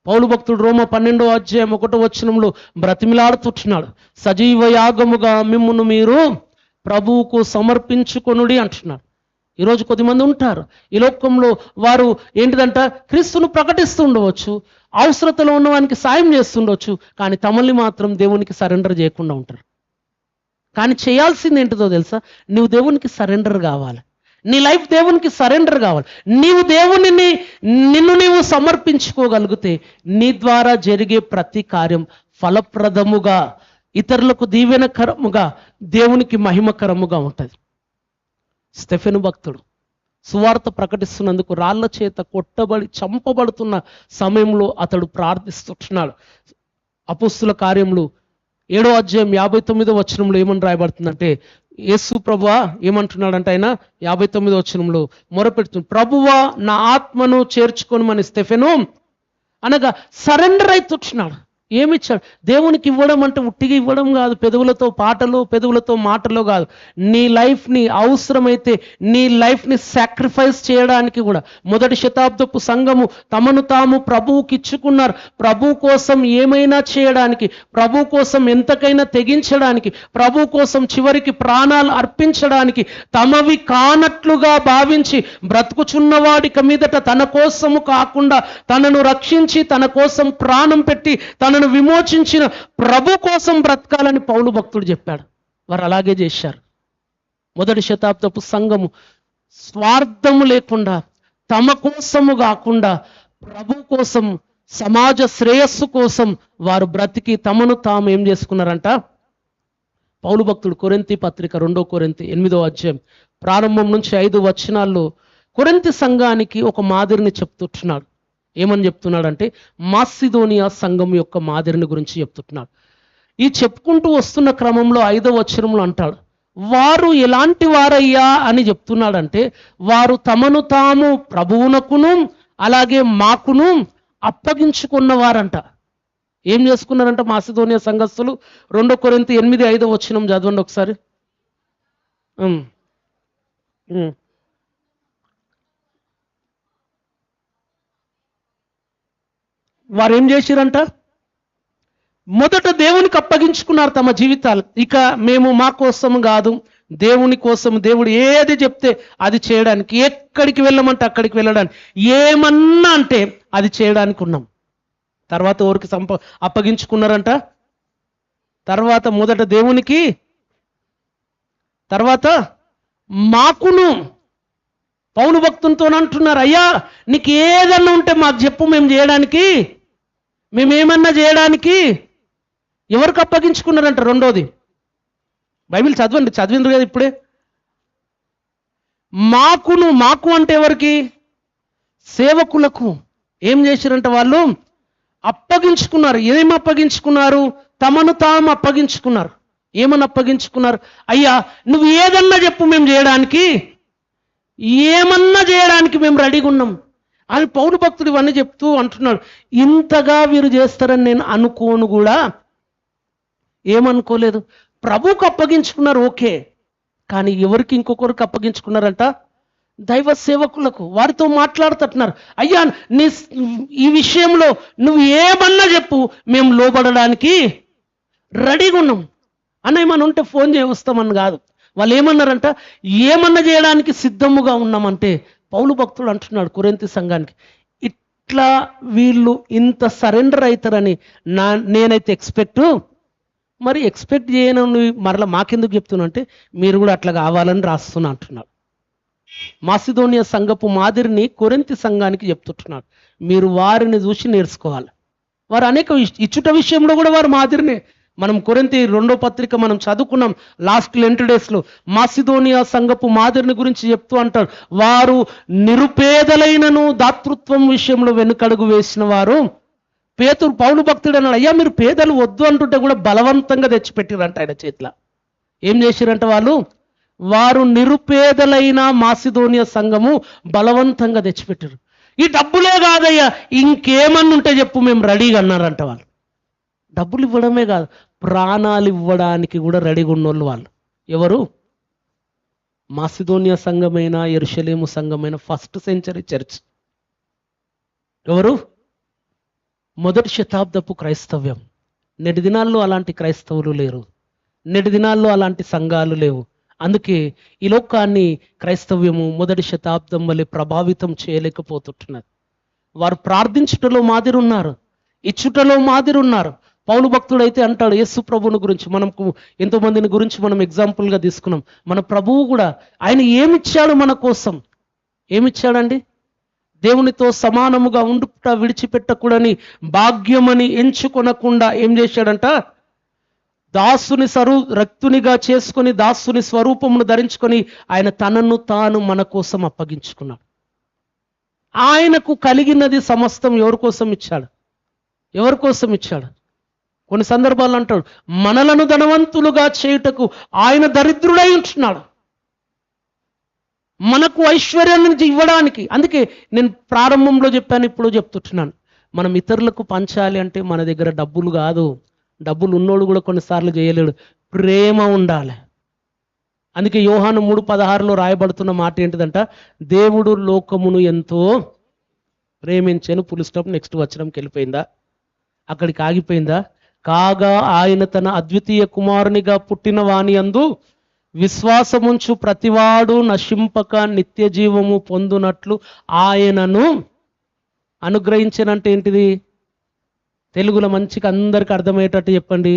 పౌలు భక్తుడు రోమ 12:1 బ్రతిమిలాడుతున్నాడు. సజీవ యాగముగా మిమ్మును మీరు ప్రభువుకు సమర్పించుకొనుడి అంటున్నాడు. ఈరోజు కొద్దిమంది ఉంటారు ఈ లోకంలో, వారు ఏంటిదంట క్రీస్తును ప్రకటిస్తూ ఉండవచ్చు, అవసరతలో ఉన్న వానికి సాయం చేస్తుండవచ్చు, కానీ తమల్ని మాత్రం దేవునికి సరెండర్ చేయకుండా ఉంటారు. కానీ చేయాల్సింది ఏంటిదో తెలుసా? నువ్వు దేవునికి సరెండర్ కావాలి. నీ లైఫ్ దేవునికి సరెండర్ కావాలి. నీవు దేవునిని నిన్ను నీవు సమర్పించుకోగలిగితే నీ ద్వారా జరిగే ప్రతి కార్యం ఫలప్రదముగా, ఇతరులకు దీవెనకరముగా, దేవునికి మహిమకరముగా ఉంటుంది. స్టెఫెను భక్తుడు సువార్త ప్రకటిస్తున్నందుకు రాళ్ల చేత కొట్టబడి చంపబడుతున్న సమయంలో అతడు ప్రార్థిస్తున్నాడు. అపోస్తుల కార్యములు 7:59 ఏమని రాయబడుతుందంటే, యేసు ప్రభువా ఏమంటున్నాడంటే, ఆయన 59 మొరపెడుతుంది, ప్రభువా నా ఆత్మను చేర్చుకొనుమని స్టెఫెను అనగా సరెండర్ అవుతున్నాడు. ఏమిచ్చాడు? దేవునికి ఇవ్వడం అంటే ఉట్టిగా ఇవ్వడం కాదు, పెదవులతో పాటలు, పెదవులతో మాటలు కాదు. నీ లైఫ్ని అవసరమైతే నీ లైఫ్ని సాక్రిఫైస్ చేయడానికి కూడా మొదటి శతాబ్దపు సంఘము తమను తాము ప్రభువుకి ఇచ్చుకున్నారు. ప్రభు కోసం ఏమైనా చేయడానికి, ప్రభు కోసం ఎంతకైనా తెగించడానికి, ప్రభు కోసం చివరికి ప్రాణాలు అర్పించడానికి, తమవి కానట్లుగా భావించి బ్రతుకుచున్నవాడిక మీదట తన కోసము కాకుండా తనను రక్షించి తన కోసం ప్రాణం పెట్టి తన మనను విమోచించిన ప్రభు కోసం బ్రతకాలని పౌలు భక్తుడు చెప్పాడు. వారు అలాగే చేశారు. మొదటి శతాబ్దపు సంఘము స్వార్థము లేకుండా, తమ కోసము కాకుండా ప్రభు కోసం, సమాజ శ్రేయస్సు కోసం వారు బ్రతికి తమను తాము ఏం చేసుకున్నారంట? పౌలు భక్తుడు కొరింథీ పత్రిక 2 కొరింథీ 8వ అధ్యాయం ప్రారంభం నుంచి 5 వచనాల్లో కొరింథీ సంఘానికి ఒక మాదిరిని చెప్తున్నాడు. ఏమని చెప్తున్నాడంటే మాసిదోనియా సంఘం యొక్క మాదిరిని గురించి చెప్తున్నాడు. ఈ చెప్పుకుంటూ వస్తున్న క్రమంలో 5వ వచనంలో అంటాడు, వారు ఎలాంటి వారయ్యా అని చెప్తున్నాడంటే, వారు తమను తాము ప్రభువునకును అలాగే మాకును అప్పగించుకున్నవారంట. ఏం చేసుకున్నారంట మాసిదోనియా సంఘస్థులు? 2 కొరింథీ 8:5 వచనం చదవండి ఒకసారి. వారు ఏం చేసిరంట? మొదట దేవునికి అప్పగించుకున్నారు తమ జీవితాలు. ఇక మేము మా కోసం కాదు, దేవుని కోసం, దేవుడు ఏది చెప్తే అది చేయడానికి, ఎక్కడికి వెళ్ళమంటే అక్కడికి వెళ్ళడానికి, ఏమన్నా అంటే అది చేయడానికి ఉన్నాం. తర్వాత ఎవరికి అప్పగించుకున్నారంట? తర్వాత మొదట దేవునికి, తర్వాత మాకును. పౌలు భక్తునితో అంటున్నారు, అయ్యా నీకు ఏదన్నా ఉంటే మాకు చెప్పు, మేము చేయడానికి, మేమేమన్నా చేయడానికి. ఎవరికి అప్పగించుకున్నారంట? రెండోది బైబిల్ చదవండి, చదివిండ్రు కదా ఇప్పుడే. మాకును, మాకు అంటే ఎవరికి? సేవకులకు. ఏం చేశారంట? వాళ్ళు అప్పగించుకున్నారు. ఏం అప్పగించుకున్నారు? తమను తాము అప్పగించుకున్నారు. ఏమని అప్పగించుకున్నారు? అయ్యా నువ్వు ఏదన్నా చెప్పు, మేము చేయడానికి, ఏమన్నా చేయడానికి మేము రెడీగా ఉన్నాం అని పౌలు భక్తుడు ఇవన్నీ చెప్తూ అంటున్నాడు. ఇంతగా వీరు చేస్తారని నేను అనుకోను కూడా, ఏమనుకోలేదు. ప్రభువుకు అప్పగించుకున్నారు, ఓకే. కానీ ఎవరికి? ఇంకొకరికి అప్పగించుకున్నారంట? దైవ సేవకులకు. వారితో మాట్లాడుతున్నారు, అయ్యా నీ ఈ విషయంలో నువ్వు ఏమన్నా చెప్పు, మేము లోబడడానికి రెడీగా ఉన్నాం అని. ఏమన్నా ఉంటే ఫోన్ చేయవస్తామని కాదు. వాళ్ళు ఏమన్నారంట? ఏమన్నా చేయడానికి సిద్ధముగా ఉన్నామంటే పౌలు భక్తుడు అంటున్నాడు కొరింథీ సంఘానికి, ఇట్లా వీళ్ళు ఇంత సరెండర్ అవుతారని నేనైతే మరి ఎక్స్పెక్ట్ చేయను. మరలా మాకెందుకు చెప్తున్నా అంటే, మీరు కూడా అట్లా కావాలని రాస్తున్నా అంటున్నాడు. మాసిదోనియా సంఘపు మాదిరిని కొరింథీ సంఘానికి చెప్తున్నాడు. మీరు వారిని చూసి నేర్చుకోవాలి. వారు అనేక ఇచ్చుట విషయంలో కూడా వారు మాదిరినే. మనం కొరింథీ 2వ పత్రిక మనం చదువుకున్నాం లాస్ట్ లెంట్ డేస్లో. మాసిదోనియా సంఘపు మాదిరిని గురించి చెప్తూ అంటారు, వారు నిరుపేదలైనను దాతృత్వం విషయంలో వెనుకడుగు వేసిన వారు. పౌలు భక్తుడు అన్నాడు, అయ్యా మీరు పేదలు వద్దు అంటుంటే కూడా బలవంతంగా తెచ్చిపెట్టిరంట ఆయన చేతిలో. ఏం చేసిరంట వాళ్ళు? వారు నిరుపేదలైన మాసిదోనియా సంఘము బలవంతంగా తెచ్చిపెట్టారు. ఈ డబ్బులే కాదయ్యా, ఇంకేమన్నా ఉంటే చెప్పు, మేము రెడీగా అన్నారంట వాళ్ళు. డబ్బులు ఇవ్వడమే కాదు, ప్రాణాలు ఇవ్వడానికి కూడా రెడీగా ఉన్నోళ్ళు వాళ్ళు. ఎవరు? మాసిదోనియా సంఘమైన, యెరూషలేము సంఘమైన, ఫస్ట్ సెంచరీ చర్చ్. ఎవరు? మొదటి శతాబ్దపు క్రైస్తవ్యం. నేటి దినాల్లో అలాంటి క్రైస్తవులు లేరు, నేటి దినాల్లో అలాంటి సంఘాలు లేవు. అందుకే ఈ లోకాన్ని క్రైస్తవ్యము మొదటి శతాబ్దం వల్లే ప్రభావితం చేయలేకపోతున్నది. వారు ప్రార్థించుటలో మాదిరి ఉన్నారు, ఇచ్చుటలో మాదిరి ఉన్నారు. పౌలు భక్తుడు అయితే అంటాడు, యేసు ప్రభువుని గురించి మనకు ఎంతో మందిని గురించి మనం ఎగ్జాంపుల్గా తీసుకున్నాం. మన ప్రభువు కూడా ఆయన ఏమిచ్చాడు మన కోసం? ఏమిచ్చాడండి? దేవునితో సమానముగా ఉండుట విడిచిపెట్టకూడని భాగ్యమని ఎంచుకొనకుండా ఏం చేశాడంట? దాసుని రక్తునిగా చేసుకొని, దాసుని స్వరూపమును ధరించుకొని ఆయన తనను తాను మన కోసం అప్పగించుకున్నాడు. ఆయనకు కలిగినది సమస్తం ఎవరి కోసం ఇచ్చాడు? ఎవరి కోసం ఇచ్చాడు? కొన్ని సందర్భాలు అంటాడు, మనలను ధనవంతులుగా చేయుటకు ఆయన దరిద్రుడై ఉంటున్నాడు, మనకు ఐశ్వర్యాన్ని ఇవ్వడానికి. అందుకే నేను ప్రారంభంలో చెప్పాను, ఇప్పుడు చెప్తున్నాను, మనం ఇతరులకు పంచాలి అంటే మన దగ్గర డబ్బులు కాదు. డబ్బులు ఉన్నోడు కూడా కొన్నిసార్లు చేయలేడు, ప్రేమ ఉండాలి. అందుకే యోహాను 3:16 రాయబడుతున్న మాట ఏంటిదంట? దేవుడు లోకమును ఎంతో ప్రేమించెను. Full stop. నెక్స్ట్ వచనంకి వెళ్ళిపోయిందా? అక్కడికి ఆగిపోయిందా? కాగా ఆయన తన అద్వితీయ కుమారునిగా పుట్టిన వాని యందు విశ్వాసముంచు ప్రతివాడు నశింపక నిత్య జీవము పొందునట్లు ఆయనను అనుగ్రహించనంటే ఏంటిది? తెలుగులో మంచిగా అందరికి అర్థమయ్యేటట్టు చెప్పండి.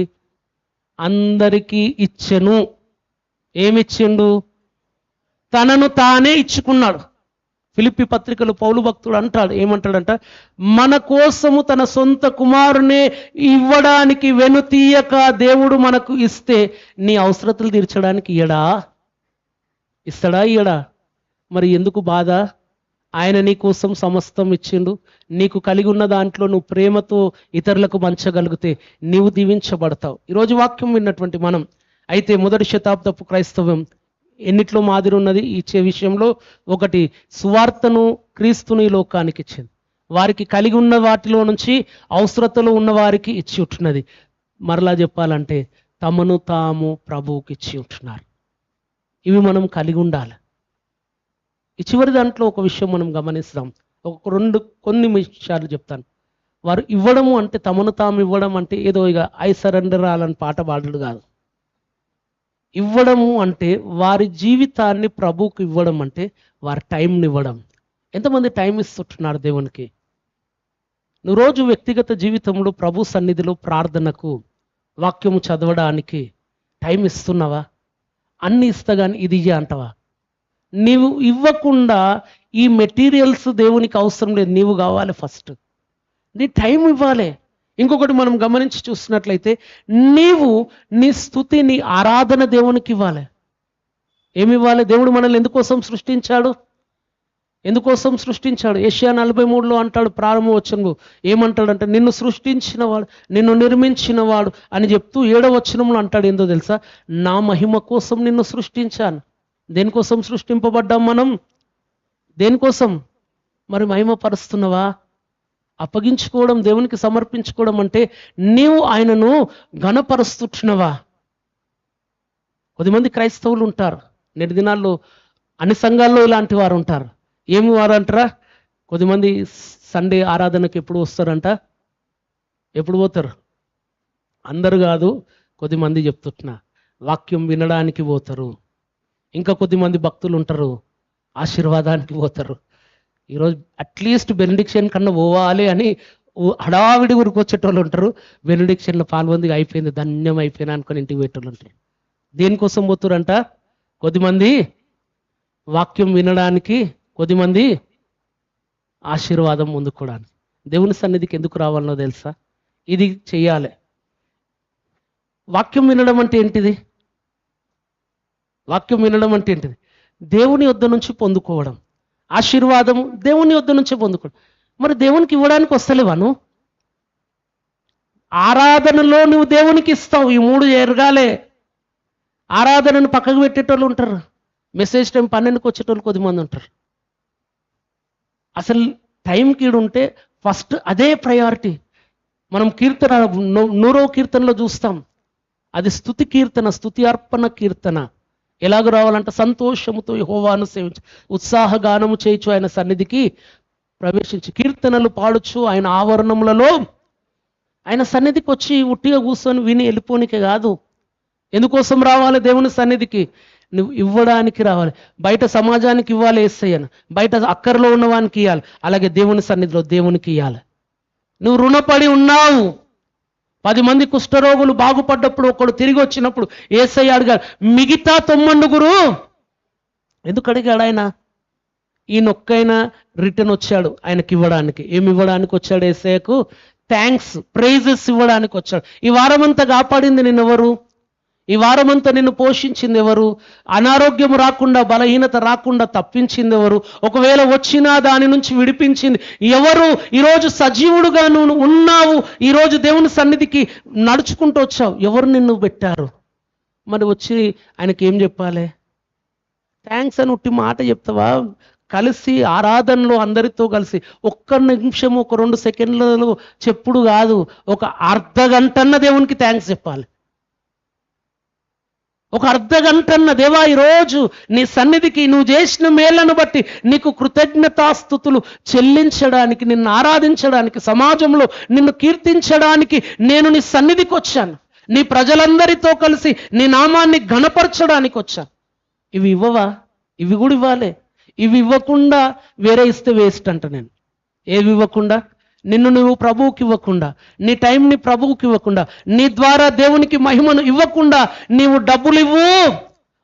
అందరికీ ఇచ్చెను. ఏమిచ్చిండు? తనను తానే ఇచ్చుకున్నాడు. ఫిలిప్పి పత్రికలో పౌలు భక్తుడు అంటాడు, ఏమంటాడంట, మన కోసము తన సొంత కుమారునే ఇవ్వడానికి వెనుతీయక దేవుడు మనకు ఇస్తే నీ అవసరతలు తీర్చడానికి ఇస్తాడా? మరి ఎందుకు బాధ? ఆయన నీ కోసం సమస్తం ఇచ్చిండు. నీకు కలిగి ఉన్న దాంట్లో నువ్వు ప్రేమతో ఇతరులకు పంచగలిగితే నీవు దీవించబడతావు. ఈరోజు వాక్యం విన్నటువంటి మనం అయితే మొదటి శతాబ్దపు క్రైస్తవం ఎన్నిట్లో మాదిరి ఉన్నది ఇచ్చే విషయంలో? ఒకటి, సువార్తను క్రీస్తుని లోకానికి ఇచ్చింది. వారికి కలిగి ఉన్న వాటిలో నుంచి అవసరతలు ఉన్న వారికి ఇచ్చి ఉంటున్నది. మరలా చెప్పాలంటే తమను తాము ప్రభువుకి ఇచ్చి ఉంటున్నారు. ఇవి మనం కలిగి ఉండాలి. ఈ చివరి దాంట్లో ఒక విషయం మనం గమనిస్తాం. కొన్ని విషయాలు చెప్తాను. వారు ఇవ్వడము అంటే, తమను తాము ఇవ్వడం అంటే ఏదో ఇక ఐ సరెండర్ అని పాట పాడడు కాదు. ఇవ్వడము అంటే వారి జీవితాన్ని ప్రభువుకు ఇవ్వడం అంటే వారి టైంని ఇవ్వడం. ఎంతమంది టైం ఇస్తుంటున్నారు దేవునికి? నువ్వు రోజు వ్యక్తిగత జీవితంలో ప్రభు సన్నిధిలో ప్రార్థనకు, వాక్యము చదవడానికి టైం ఇస్తున్నావా? అన్ని ఇస్తా కానీ ఇది ఇయ్య అంటావా? నీవు ఇవ్వకుండా ఈ మెటీరియల్స్ దేవునికి అవసరం లేదు, నీవు కావాలి ఫస్ట్. నీ టైం ఇవ్వాలి. ఇంకొకటి మనం గమనించి చూసినట్లయితే, నీవు నీ స్తుతి, నీ ఆరాధన దేవునికి ఇవ్వాలి. ఏమి ఇవ్వాలి? దేవుడు మనల్ని ఎందుకోసం సృష్టించాడు? యెషయా 43లో అంటాడు, ప్రారంభ వచనంలో ఏమంటాడంటే, నిన్ను సృష్టించినవాడు, నిన్ను నిర్మించినవాడు అని చెప్తూ 7వ వచనంలో అంటాడు, ఏందో తెలుసా? నా మహిమ కోసం నిన్ను సృష్టించాను. దేనికోసం సృష్టింపబడ్డాం మనం? దేనికోసం? మరి మహిమ పరుస్తున్నావా? అప్పగించుకోవడం, దేవునికి సమర్పించుకోవడం అంటే నీవు ఆయనను ఘనపరుస్తున్నావా? కొద్దిమంది క్రైస్తవులు ఉంటారు, నేటి దినాల్లో అన్ని సంఘాల్లో ఇలాంటి వారు ఉంటారు. ఏమి వారు అంటారా? కొద్దిమంది సండే ఆరాధనకు ఎప్పుడు వస్తారంట? ఎప్పుడు పోతారు? అందరు కాదు, కొద్దిమంది చెప్తున్నా, వాక్యం వినడానికి పోతారు. ఇంకా కొద్దిమంది భక్తులు ఉంటారు, ఆశీర్వాదానికి పోతారు. ఈరోజు అట్లీస్ట్ బెనిడిక్షన్ కన్నా పోవాలి అని హడావిడి ఊరికి వచ్చేటోళ్ళు ఉంటారు. బెనిడిక్షన్లో పాల్గొంది అయిపోయింది, ధన్యం అయిపోయినా అనుకుని ఇంటికి పెట్టేటోళ్ళు ఉంటారు. దేనికోసం పోతారంట? కొద్దిమంది వాక్యం వినడానికి, కొద్దిమంది ఆశీర్వాదం పొందుకోవడానికి. దేవుని సన్నిధికి ఎందుకు రావాలనో తెలుసా? ఇది చెయ్యాలి. వాక్యం వినడం అంటే ఏంటిది? దేవుని యొద్ద నుంచి పొందుకోవడం. ఆశీర్వాదము దేవుని యొద్ద నుంచే పొందుకోవడం. మరి దేవునికి ఇవ్వడానికి వస్తలేవా నువ్వు? ఆరాధనలో నువ్వు దేవునికి ఇస్తావు. ఈ 3 జరగాలే. ఆరాధనను పక్కకు పెట్టేటోళ్ళు ఉంటారు, మెసేజ్ టైం 12కి వచ్చేటోళ్ళు కొద్దిమంది ఉంటారు. అసలు టైంకి ఉంటే ఫస్ట్ అదే ప్రయారిటీ. మనం కీర్తన 100వ కీర్తనలో చూస్తాం, అది స్తుతి కీర్తన, స్తుతి అర్పణ కీర్తన. ఎలాగ రావాలంటే, సంతోషముతో యెహోవాను సేవించు, ఉత్సాహగానము చేయొచ్చు, ఆయన సన్నిధికి ప్రవేశించి కీర్తనలు పాడొచ్చు. ఆయన ఆవరణములలో, ఆయన సన్నిధికి వచ్చి ఉట్టిగా కూర్చొని విని వెళ్ళిపోనికే కాదు. ఎందుకోసం రావాలి దేవుని సన్నిధికి? నువ్వు ఇవ్వడానికి రావాలి. బయట సమాజానికి ఇవ్వాలి యేసయ్యను, బయట అక్కరలో ఉన్నవానికి ఇవ్వాలి, అలాగే దేవుని సన్నిధిలో దేవునికి ఇవ్వాలి. నువ్వు రుణపడి ఉన్నావు. 10 మంది కుష్ఠరోగులు బాగుపడ్డప్పుడు ఒకడు తిరిగి వచ్చినప్పుడు యేసయ్య అడిగాడు, మిగతా 90 ఎందుకు అడిగాడు ఆయన? ఈయనొక్కైనా రిటర్న్ వచ్చాడు ఆయనకి ఇవ్వడానికి. ఏమి ఇవ్వడానికి వచ్చాడు? యేసయ్యకు థ్యాంక్స్, ప్రైజెస్ ఇవ్వడానికి వచ్చాడు. ఈ వారమంతా కాపాడింది నిన్నెవరు? ఈ వారమంతా నిన్ను పోషించింది ఎవరు? అనారోగ్యం రాకుండా, బలహీనత రాకుండా తప్పించింది ఎవరు? ఒకవేళ వచ్చినా దాని నుంచి విడిపించింది ఎవరు? ఈరోజు సజీవుడుగా నువ్వు ఉన్నావు, ఈరోజు దేవుని సన్నిధికి నడుచుకుంటూ వచ్చావు, ఎవరు నిన్ను పెట్టారు? మరి వచ్చి ఆయనకి ఏం చెప్పాలి? థ్యాంక్స్ అని ఉట్టి మాట చెప్తావా? కలిసి ఆరాధనలో అందరితో కలిసి 1 నిమిషం, 2 సెకండ్లలో చెప్పుడు కాదు, ఒక అర్ధగంటన్న దేవునికి థ్యాంక్స్ చెప్పాలి. ఒక అర్ధగంటన్న, దేవా ఈరోజు నీ సన్నిధికి నువ్వు చేసిన మేళ్లను బట్టి నీకు కృతజ్ఞతాస్తుతులు చెల్లించడానికి, నిన్ను ఆరాధించడానికి, సమాజంలో నిన్ను కీర్తించడానికి నేను నీ సన్నిధికి వచ్చాను. నీ ప్రజలందరితో కలిసి నీ నామాన్ని ఘనపరచడానికి వచ్చాను. ఇవి ఇవ్వవా? ఇవి కూడా ఇవ్వాలి. ఇవి ఇవ్వకుండా వేరే ఇస్తే వేస్ట్ అంట నేను. ఏవి ఇవ్వకుండా? నిన్ను నువ్వు ప్రభువుకి ఇవ్వకుండా, నీ టైంని ప్రభువుకి ఇవ్వకుండా, నీ ద్వారా దేవునికి మహిమను ఇవ్వకుండా నీవు డబ్బులు ఇవ్వు.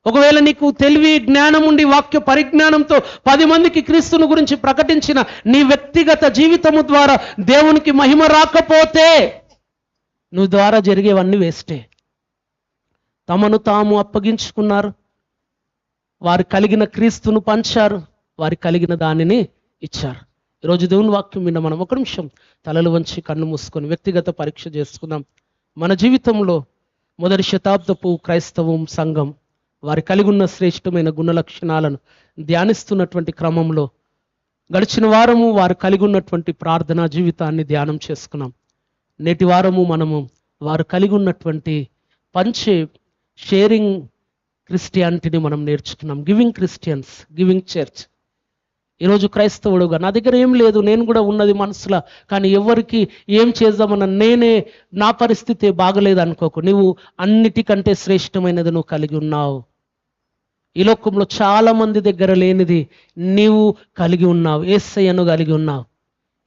ఒకవేళ నీకు తెలివి జ్ఞానం ఉండి వాక్య పరిజ్ఞానంతో 10 మందికి క్రీస్తుని గురించి ప్రకటించిన నీ వ్యక్తిగత జీవితము ద్వారా దేవునికి మహిమ రాకపోతే నువ్వు ద్వారా జరిగేవన్నీ వేస్టే. తమను తాము అప్పగించుకున్నారు, వారు కలిగిన క్రీస్తును పంచారు, వారి కలిగిన దానిని ఇచ్చారు. ఈరోజు దేవుని వాక్యం విన్న మనం ఒక నిమిషం తలలు వంచి కన్ను మూసుకొని వ్యక్తిగత పరీక్ష చేసుకుందాం. మన జీవితంలో మొదటి శతాబ్దపు క్రైస్తవం సంఘం వారి కలిగి ఉన్న శ్రేష్టమైన గుణ లక్షణాలను ధ్యానిస్తున్నటువంటి క్రమంలో గడిచిన వారము వారు కలిగి ఉన్నటువంటి ప్రార్థనా జీవితాన్ని ధ్యానం చేసుకున్నాం. నేటి వారము మనము వారు కలిగి ఉన్నటువంటి పంచే షేరింగ్ క్రిస్టియానిటీని మనం నేర్చుకున్నాం. Giving Christians, giving church. ఈరోజు క్రైస్తవుడుగా నా దగ్గర ఏం లేదు, నేను కూడా ఉన్నది మనసులో, కానీ ఎవరికి ఏం చేద్దామన్న నేనే, నా పరిస్థితి బాగలేదు అనుకోకు. నువ్వు అన్నిటికంటే శ్రేష్టమైనది నువ్వు కలిగి ఉన్నావు. ఈ లోకంలో చాలా మంది దగ్గర లేనిది నీవు కలిగి ఉన్నావు. యేసయ్యను కలిగి ఉన్నావు.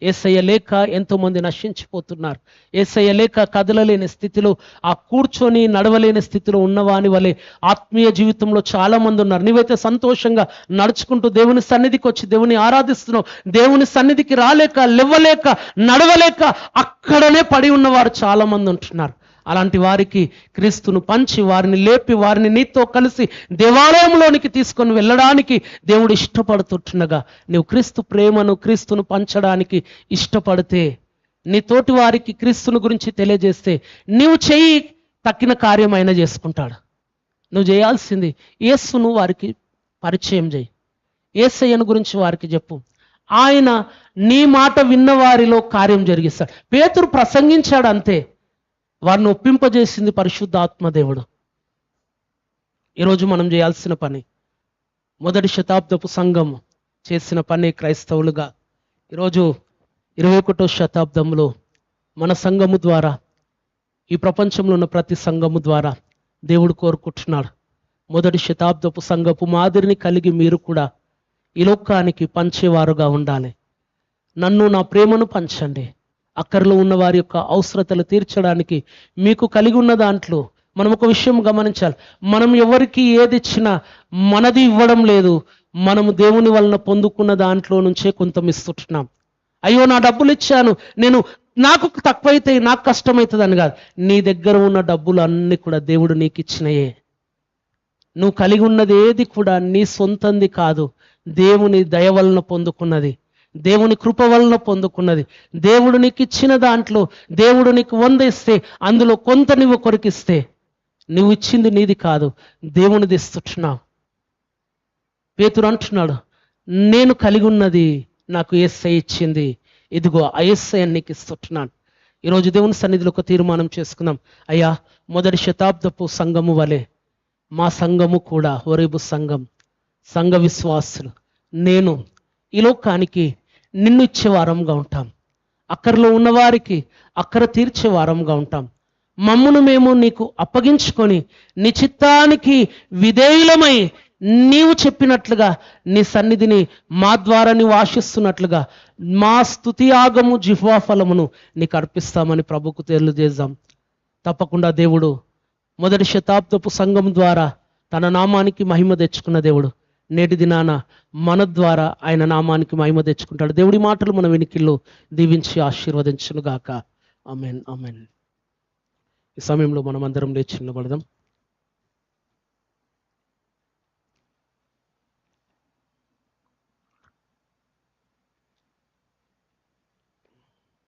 యేసయ్య లేక ఎంతోమంది నశించిపోతున్నారు. యేసయ్య లేక కదలలేని స్థితిలో, ఆ కూర్చొని నడవలేని స్థితిలో ఉన్నవాని వలె ఆత్మీయ జీవితంలో చాలా మంది ఉన్నారు. నీవైతే సంతోషంగా నడుచుకుంటూ దేవుని సన్నిధికి వచ్చి దేవుని ఆరాధిస్తున్నావు. దేవుని సన్నిధికి రాలేక, లేవలేక, నడవలేక అక్కడనే పడి ఉన్నవారు చాలా మంది ఉంటున్నారు. అలాంటి వారికి క్రీస్తును పంచి వారిని లేపి వారిని నీతో కలిసి దేవాలయంలోనికి తీసుకొని వెళ్ళడానికి దేవుడు ఇష్టపడుతుండగా, నీవు క్రీస్తు ప్రేమను, క్రీస్తును పంచడానికి ఇష్టపడితే, నీ తోటి వారికి క్రీస్తుని గురించి తెలియజేస్తే నీవు చెయ్యి తక్కిన కార్యం ఆయన చేసుకుంటాడు. నువ్వు చేయాల్సింది యేసును వారికి పరిచయం చేయి. యేసయ్యను గురించి వారికి చెప్పు. ఆయన నీ మాట విన్న వారిలో కార్యం జరిగిస్తాడు. పేతురు ప్రసంగించాడు అంతే, వారిని ఒప్పింపజేసింది పరిశుద్ధాత్మదేవుడు. ఈరోజు మనం చేయాల్సిన పని, మొదటి శతాబ్దపు సంఘం చేసిన పని క్రైస్తవులుగా ఈరోజు 21వ శతాబ్దంలో మన సంఘము ద్వారా, ఈ ప్రపంచంలో ఉన్న ప్రతి సంఘము ద్వారా దేవుడు కోరుకుంటున్నాడు. మొదటి శతాబ్దపు సంఘపు మాదిరిని కలిగి మీరు కూడా ఈ లోకానికి పంచేవారుగా ఉండాలి. నన్ను, నా ప్రేమను పంచండి. అక్కర్లో ఉన్న వారి యొక్క అవసరతలు తీర్చడానికి మీకు కలిగి ఉన్న దాంట్లో మనం ఒక విషయం గమనించాలి. మనం ఎవరికి ఏది ఇచ్చినా మనది ఇవ్వడం లేదు, మనము దేవుని వలన పొందుకున్న దాంట్లో నుంచే కొంత ఇస్తున్నాం. అయ్యో నా డబ్బులు ఇచ్చాను, నాకు తక్కువైతే నాకు కష్టమవుతుంది అని కాదు. నీ దగ్గర ఉన్న డబ్బులు అన్నీ కూడా దేవుడు నీకు ఇచ్చినయే. నువ్వు కలిగి ఉన్నది ఏది కూడా నీ సొంతంది కాదు, దేవుని దయ వలన పొందుకున్నది, దేవుని కృప వలన పొందుకున్నది. దేవుడు నీకు ఇచ్చిన దాంట్లో దేవుడు నీకు 100 ఇస్తే అందులో కొంత నువ్వు కొరికిస్తే నువ్వు ఇచ్చింది నీది కాదు, దేవునిది ఇస్తున్నావు. పేతురు అంటున్నాడు, నేను కలిగి ఉన్నది నాకు యేసయ్య ఇచ్చింది, ఇదిగో ఆ యేసయ్య నీకు ఇస్తున్నాను. ఈరోజు దేవుని సన్నిధిలో ఒక తీర్మానం చేసుకుందాం. అయ్యా, మొదటి శతాబ్దపు సంఘము వలె మా సంఘము కూడా, హోరేబు సంఘం, సంఘ విశ్వాసులు, నేను ఈ లోకానికి నిన్ను ఇచ్చే వారంగా ఉంటాం. అక్కరలో ఉన్నవారికి అక్కర తీర్చే వారంగా ఉంటాం. మమ్మును మేము నీకు అప్పగించుకొని నీ చిత్తానికి విధేయులమై నీవు చెప్పినట్లుగా నీ సన్నిధిని మా ద్వారా నీవు ఆశిస్తున్నట్లుగా మా స్తుతి యాగము, జిహ్వా ఫలమును నీకు అర్పిస్తామని ప్రభుకు తెలియజేద్దాం. తప్పకుండా దేవుడు మొదటి శతాబ్దపు సంఘం ద్వారా తన నామానికి మహిమ తెచ్చుకున్న దేవుడు నేటి దినాన మన ద్వారా ఆయన నామానికి మహిమ తెచ్చుకుంటాడు. దేవుడి మాటలు మన వెనికిల్లో దీవించి ఆశీర్వదించును గాక. ఆమేన్, ఆమేన్. ఈ సమయంలో మనం అందరం లేచి నిలబడదాం.